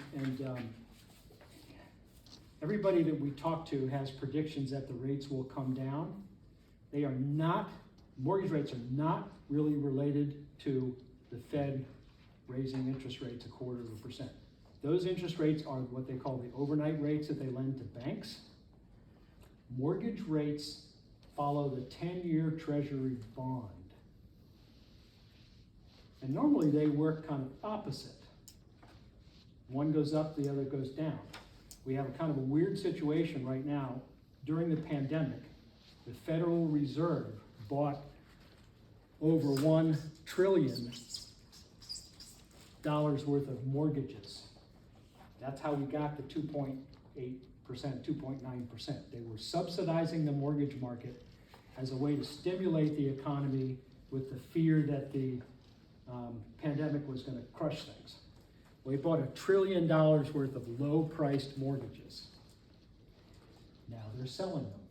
everybody that we talk to has predictions that the rates will come down. They are not, mortgage rates are not really related to the Fed raising interest rates 0.25%. Those interest rates are what they call the overnight rates that they lend to banks. Mortgage rates follow the 10-year Treasury bond. And normally they work kind of opposite. One goes up, the other goes down. We have a kind of a weird situation right now. During the pandemic, the Federal Reserve bought over $1 trillion worth of mortgages. That's how we got the 2.8%, 2.9%. They were subsidizing the mortgage market as a way to stimulate the economy with the fear that the pandemic was going to crush things. We bought $1 trillion worth of low-priced mortgages. Now they're selling them.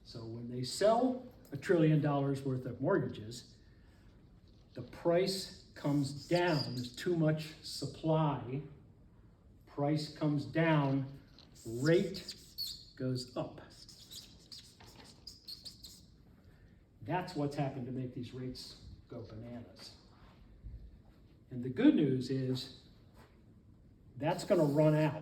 So when they sell $1 trillion worth of mortgages, the price comes down. There's too much supply. Price comes down. Rate goes up. That's what's happened to make these rates go bananas. And the good news is that's going to run out.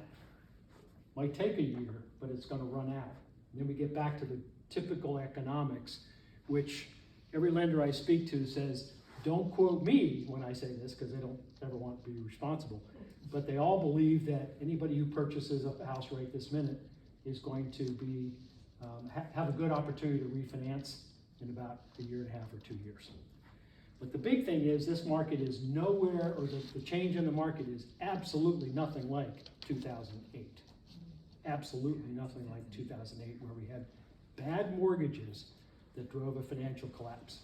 Might take a year, but it's going to run out. And then we get back to the typical economics, which every lender I speak to says, don't quote me when I say this, because they don't ever want to be responsible. But they all believe that anybody who purchases a house right this minute is going to be have a good opportunity to refinance in about a year and a half or 2 years. But the big thing is this market is nowhere, or the change in the market is absolutely nothing like 2008. Absolutely nothing like 2008, where we had bad mortgages that drove a financial collapse.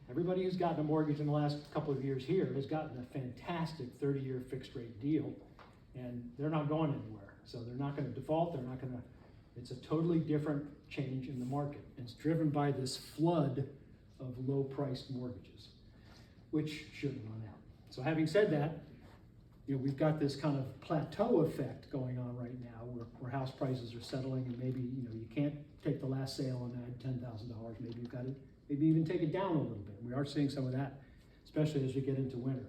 Everybody who's gotten a mortgage in the last couple of years here has gotten a fantastic 30-year fixed rate deal, and they're not going anywhere. So they're not going to default, it's a totally different change in the market. It's driven by this flood of low-priced mortgages, which shouldn't run out. So having said that, we've got this kind of plateau effect going on right now where house prices are settling, and maybe you can't take the last sale and add $10,000. Maybe you've got to maybe even take it down a little bit. We are seeing some of that, especially as we get into winter.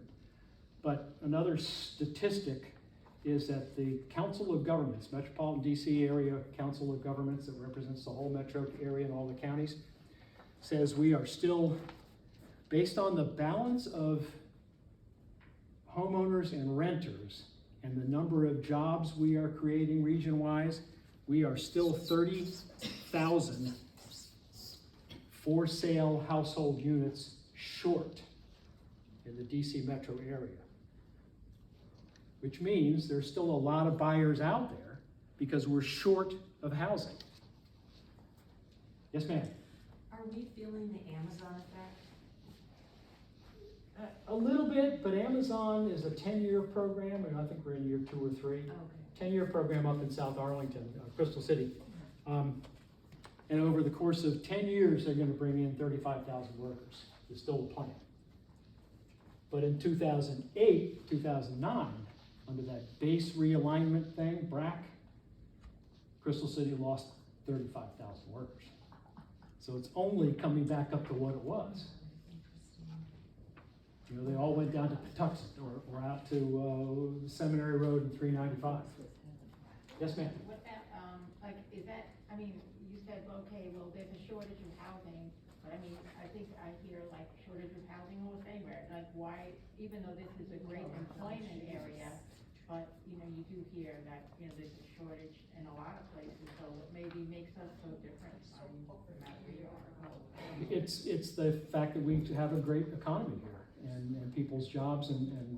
But another statistic is that the Council of Governments, Metropolitan DC area Council of Governments that represents the whole metro area and all the counties, says we are still, based on the balance of homeowners and renters and the number of jobs we are creating region-wise, we are still 30,000 for sale household units short in the DC metro area. Which means there's still a lot of buyers out there because we're short of housing. Yes, ma'am?
Are we feeling the Amazon effect?
A little bit, but Amazon is a 10-year program, and I think we're in year 2 or 3.
Okay.
10-year program up in South Arlington, Crystal City. And over the course of 10 years, they're gonna bring in 35,000 workers. There's still a plan. But in 2008, 2009, under that base realignment thing, BRAC, Crystal City lost 35,000 workers. So it's only coming back up to what it was. You know, they all went down to Patuxent or out to Seminary Road and 395. Yes, ma'am?
What that, like, is that, I mean, you said, okay, well, there's a shortage of housing, but I mean, I think I hear like shortage of housing almost anywhere. Like why, even though this is a great employment area, but, you know, you do hear that, you know, there's a shortage in a lot of places, so what maybe makes us so different from no matter where you are.
It's the fact that we have a great economy here, and people's jobs and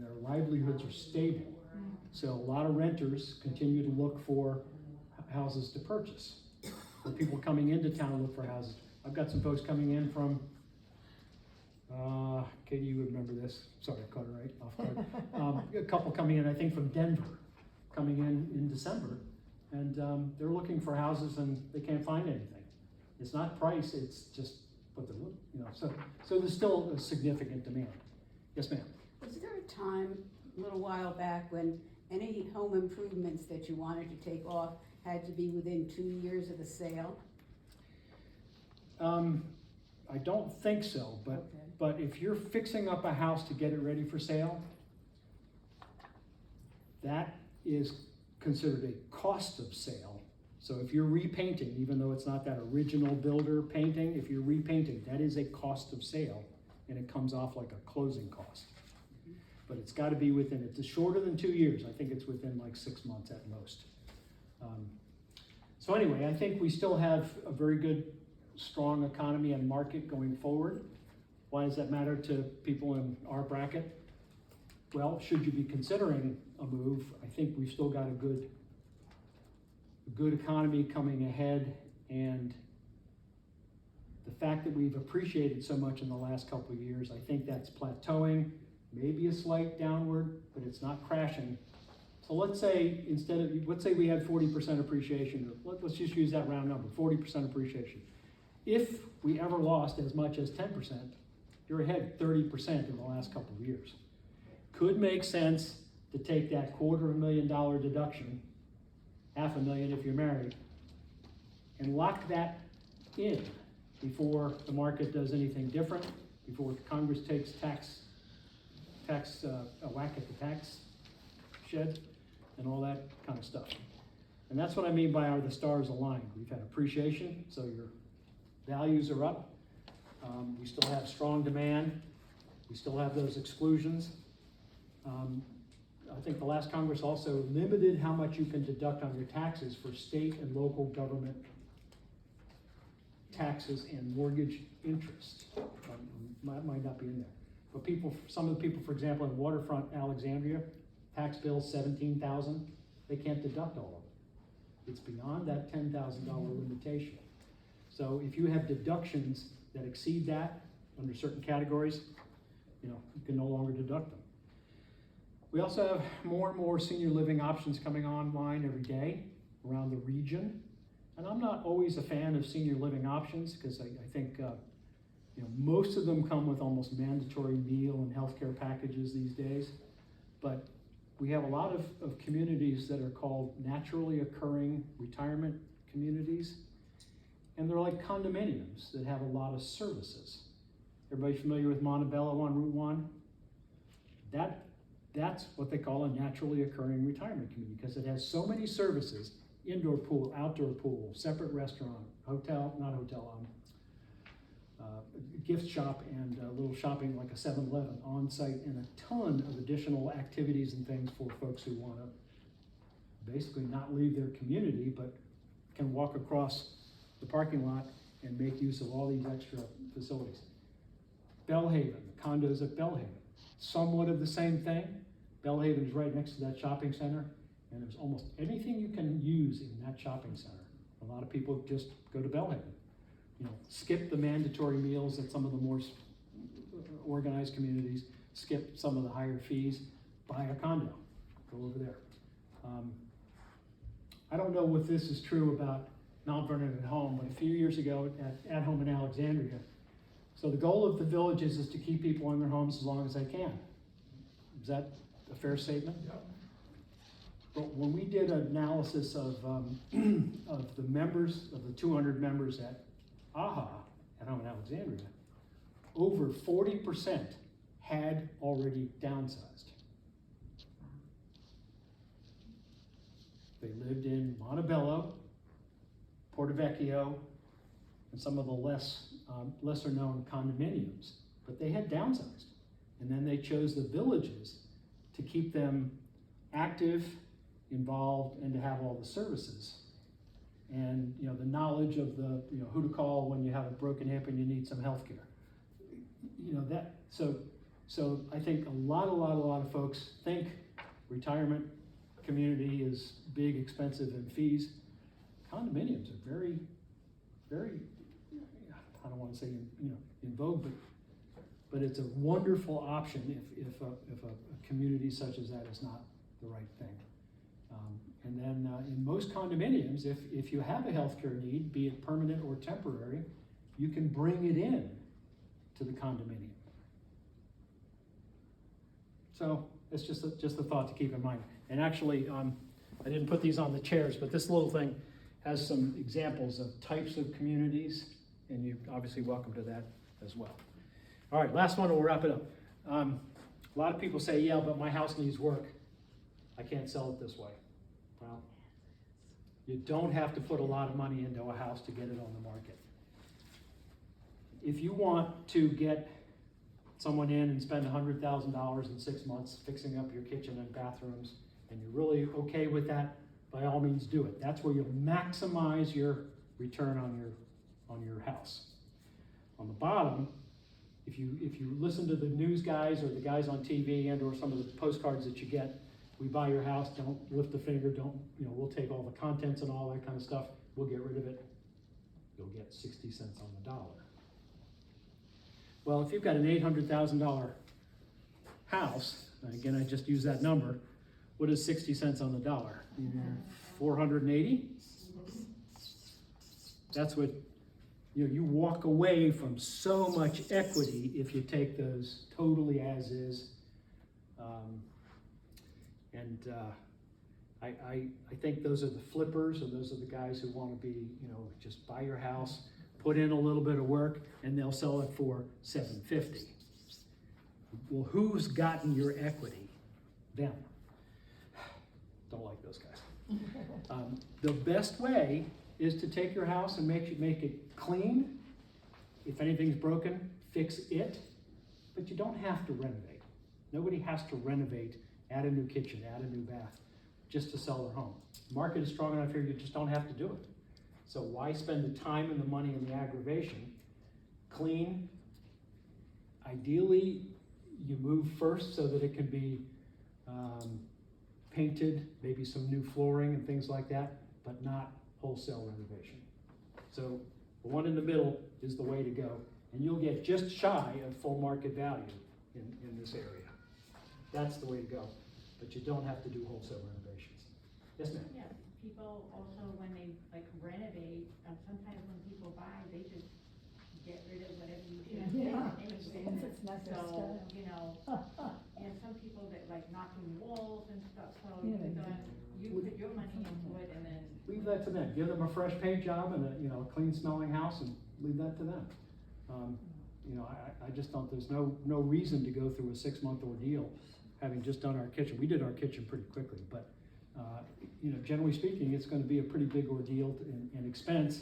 their livelihoods are stable. So a lot of renters continue to look for houses to purchase. For people coming into town look for houses. I've got some folks coming in from, Katie, you would remember this. Sorry, I caught it right off guard. A couple coming in, I think from Denver, coming in December, and they're looking for houses and they can't find anything. It's not price, it's just what they're looking, you know. So there's still a significant demand. Yes, ma'am.
Was there a time, a little while back, when any home improvements that you wanted to take off had to be within 2 years of the sale?
I don't think so, but
Okay.
but if you're fixing up a house to get it ready for sale, that is considered a cost of sale. So if you're repainting, even though it's not that original builder painting, if you're repainting, that is a cost of sale, and it comes off like a closing cost. But it's gotta be within, it's shorter than 2 years. I think it's within like 6 months at most. So anyway, I think we still have a very good, strong economy and market going forward. Why does that matter to people in our bracket? Well, should you be considering a move, I think we've still got a good economy coming ahead, and the fact that we've appreciated so much in the last couple of years, I think that's plateauing, maybe a slight downward, but it's not crashing. So let's say let's say we had 40% appreciation, or let's just use that round number, 40% appreciation. If we ever lost as much as 10%, you're ahead 30% in the last couple of years. Could make sense to take that $250,000 deduction, $500,000 if you're married, and lock that in before the market does anything different, before Congress takes a whack at the tax shed and all that kind of stuff. And that's what I mean by the stars aligned. We've had appreciation, so your values are up. We still have strong demand. We still have those exclusions. I think the last Congress also limited how much you can deduct on your taxes for state and local government taxes and mortgage interest. Might not be in there. But some of the people, for example, in waterfront Alexandria, tax bill $17,000, they can't deduct all of it. It's beyond that $10,000 limitation. So if you have deductions that exceed that under certain categories, you can no longer deduct them. We also have more and more senior living options coming online every day around the region. And I'm not always a fan of senior living options because I think most of them come with almost mandatory meal and healthcare packages these days. But we have a lot of communities that are called naturally occurring retirement communities. And they're like condominiums that have a lot of services. Everybody familiar with Montebello on Route 1? That's what they call a naturally occurring retirement community because it has so many services: indoor pool, outdoor pool, separate restaurant, gift shop and a little shopping like a 7-Eleven on site, and a ton of additional activities and things for folks who want to basically not leave their community, but can walk across the parking lot and make use of all these extra facilities. Bellhaven, the condos at Bellhaven, somewhat of the same thing. Bellhaven is right next to that shopping center, and there's almost anything you can use in that shopping center. A lot of people just go to Bellhaven. You know, skip the mandatory meals at some of the more organized communities, skip some of the higher fees, buy a condo, go over there. I don't know if this is true about Mount Vernon at Home, but a few years ago at Home in Alexandria, so the goal of the villages is to keep people in their homes as long as they can. Is that a fair statement?
Yep.
But when we did an analysis of the members, of the 200 members at AHA, at Home in Alexandria, over 40% had already downsized. They lived in Montebello, Porto Vecchio, and some of the lesser known condominiums, but they had downsized. And then they chose the villages to keep them active, involved, and to have all the services. And you know, the knowledge of the, you know, who to call when you have a broken hip and you need some health care. You know, that, so I think a lot of folks think retirement community is big, expensive, and fees. Condominiums are very, very, I don't want to say, you know, in vogue, but it's a wonderful option if a community such as that is not the right thing. And then in most condominiums, if you have a healthcare need, be it permanent or temporary, you can bring it in to the condominium. So it's just a thought to keep in mind. And actually, I didn't put these on the chairs, but this little thing has some examples of types of communities, and you're obviously welcome to that as well. All right, last one, we'll wrap it up. A lot of people say, yeah, but my house needs work. I can't sell it this way. Well, you don't have to put a lot of money into a house to get it on the market. If you want to get someone in and spend $100,000 in 6 months fixing up your kitchen and bathrooms, and you're really okay with that, by all means do it. That's where you'll maximize your return on your house. On the bottom, if you listen to the news guys or the guys on TV and or some of the postcards that you get, we buy your house, don't lift a finger, don't, you know, we'll take all the contents and all that kind of stuff, we'll get rid of it. You'll get 60 cents on the dollar. Well, if you've got an $800,000 house, and again, I just use that number, what is 60 cents on the dollar? 480? That's what, you know, you walk away from so much equity if you take those totally as is. I think those are the flippers, or those are the guys who want to be, you know, just buy your house, put in a little bit of work, and they'll sell it for $750. Well, who's gotten your equity? Them. Don't like those guys. The best way is to take your house and make it clean. If anything's broken, fix it. But you don't have to renovate. Nobody has to renovate, add a new kitchen, add a new bath, just to sell their home. The market is strong enough here, you just don't have to do it. So why spend the time and the money and the aggravation? Clean. Ideally, you move first so that it can be painted, maybe some new flooring and things like that, but not wholesale renovation. So the one in the middle is the way to go, and you'll get just shy of full market value in this area. That's the way to go, but you don't have to do wholesale renovations. Yes, ma'am?
Yeah, people also, when they like renovate, sometimes when people buy, they just get rid of whatever you do.
Yeah.
Anyway.
It's not their
So,
style.
you know, and some people that like knocking walls and stuff, so
Yeah, they
you put your money into it and then.
Leave that to them. Give them a fresh paint job and a clean smelling house, and leave that to them. I just don't. There's no reason to go through a 6-month ordeal, having just done our kitchen. We did our kitchen pretty quickly, but generally speaking, it's going to be a pretty big ordeal and expense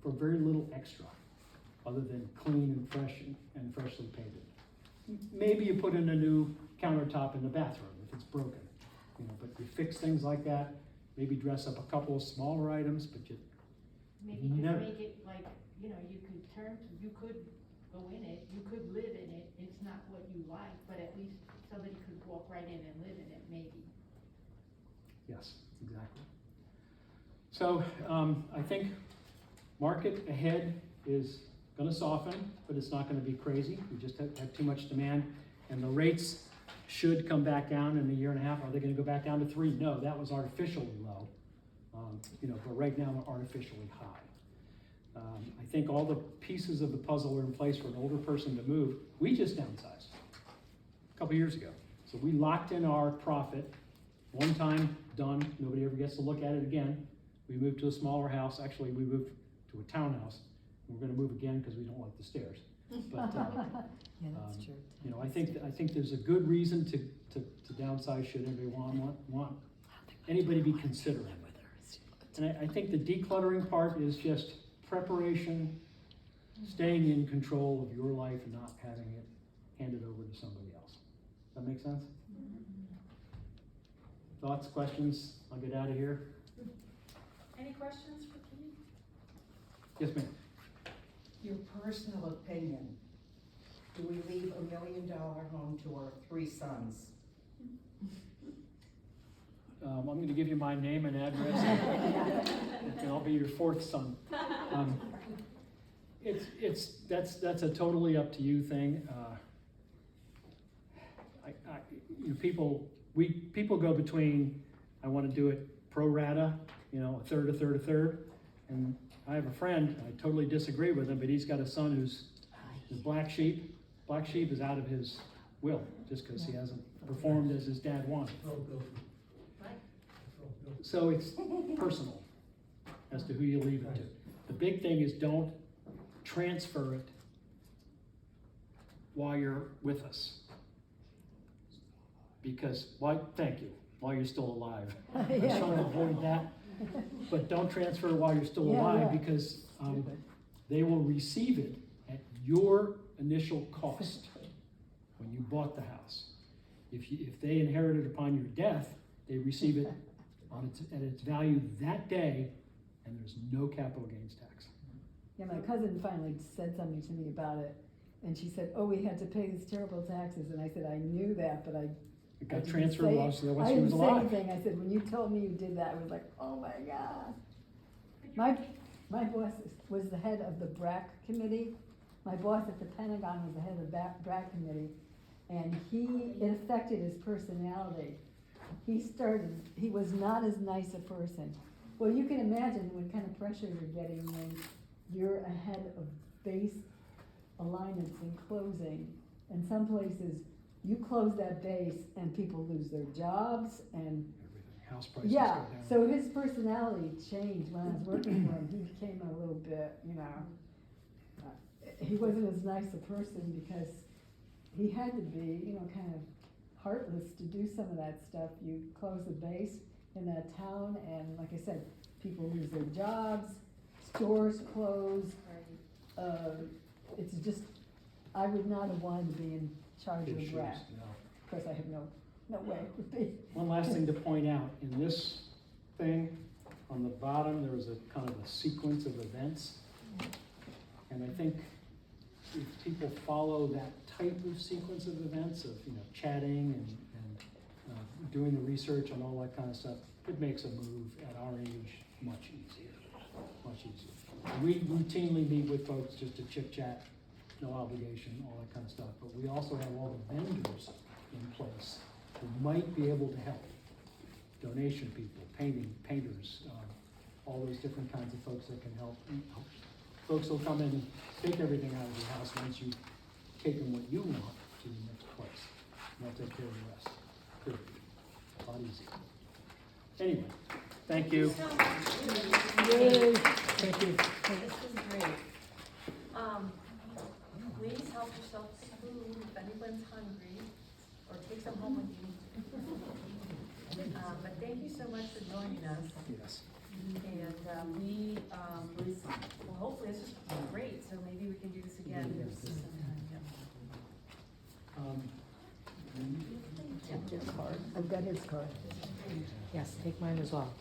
for very little extra. other than clean and fresh and freshly painted. Maybe you put in a new countertop in the bathroom if it's broken, but you fix things like that, maybe dress up a couple of smaller items, but you
Maybe just
never-
make it like, you could go in it, you could live in it, it's not what you like, but at least somebody could walk right in and live in it, maybe.
Yes, exactly. So, I think market ahead is gonna soften, but it's not gonna be crazy. We just have too much demand, and the rates should come back down in a year and a half. Are they gonna go back down to 3? No, that was artificially low. But right now they're artificially high. I think all the pieces of the puzzle are in place for an older person to move. We just downsized a couple years ago. So we locked in our profit, one time, done, nobody ever gets to look at it again. We moved to a smaller house, actually we moved to a townhouse. We're gonna move again because we don't like the stairs. But,
Yeah, that's true.
I think there's a good reason to downsize should anybody want anybody be considering it. And I think the decluttering part is just preparation, staying in control of your life and not having it handed over to somebody else. Does that make sense? Thoughts, questions? I'll get out of here.
Any questions for Keith?
Yes, ma'am.
Your personal opinion, do we leave $1 million home to our 3 sons?
I'm going to give you my name and address, and I'll be your 4th son. That's a totally up to you thing. People go between, I want to do it pro rata, a third, a third, a third, and I have a friend, I totally disagree with him, but he's got a son who's black sheep. Black sheep is out of his will, just because he hasn't performed as his dad wanted. So it's personal as to who you leave it to. The big thing is don't transfer it while you're with us. Because, thank you, while you're still alive. I'm trying to avoid that. But don't transfer while you're still alive because they will receive it at your initial cost when you bought the house. If they inherit it upon your death, they receive it at its value that day, and there's no capital gains tax.
Yeah, my cousin finally said something to me about it, and she said, "Oh, we had to pay these terrible taxes," and I said, "I knew that, but I
got
didn't
transferred
say
while
it.
she was
I didn't say
alive."
anything. I said, "When you told me you did that, I was like, oh my God." My boss was the head of the BRAC committee. My boss at the Pentagon was the head of the BRAC committee, and it affected his personality. He was not as nice a person. Well, you can imagine what kind of pressure you're getting when you're ahead of base alignments and closing. And some places, you close that base and people lose their jobs and
House prices go down.
so his personality changed when I was working for him. He became a little bit, he wasn't as nice a person because he had to be, kind of heartless to do some of that stuff. You close the base in that town and like I said, people lose their jobs, stores close. It's just, I would not have wanted to be in charge of
Issues,
BRAC.
no.
Of course, I have no way it would be.
One last thing to point out, in this thing, on the bottom, there was a kind of a sequence of events. And I think if people follow that type of sequence of events of, chatting and doing the research and all that kind of stuff, it makes a move at our age much easier, much easier. And we routinely meet with folks just to chit chat, no obligation, all that kind of stuff. But we also have all the vendors in place who might be able to help. Donation people, painters, all those different kinds of folks that can help. Folks will come in and take everything out of your house once you've taken what you want to the next place. And they'll take care of the rest. Period. A lot easier. Anyway, thank you.
Yay. Thank you.
This was great. Please help yourself to food if anyone's hungry, or take some home with you. But thank you so much for joining us.
Yes.
And well, hopefully this is great, so maybe we can do
His card. I've got his card.
Yes, take mine as well.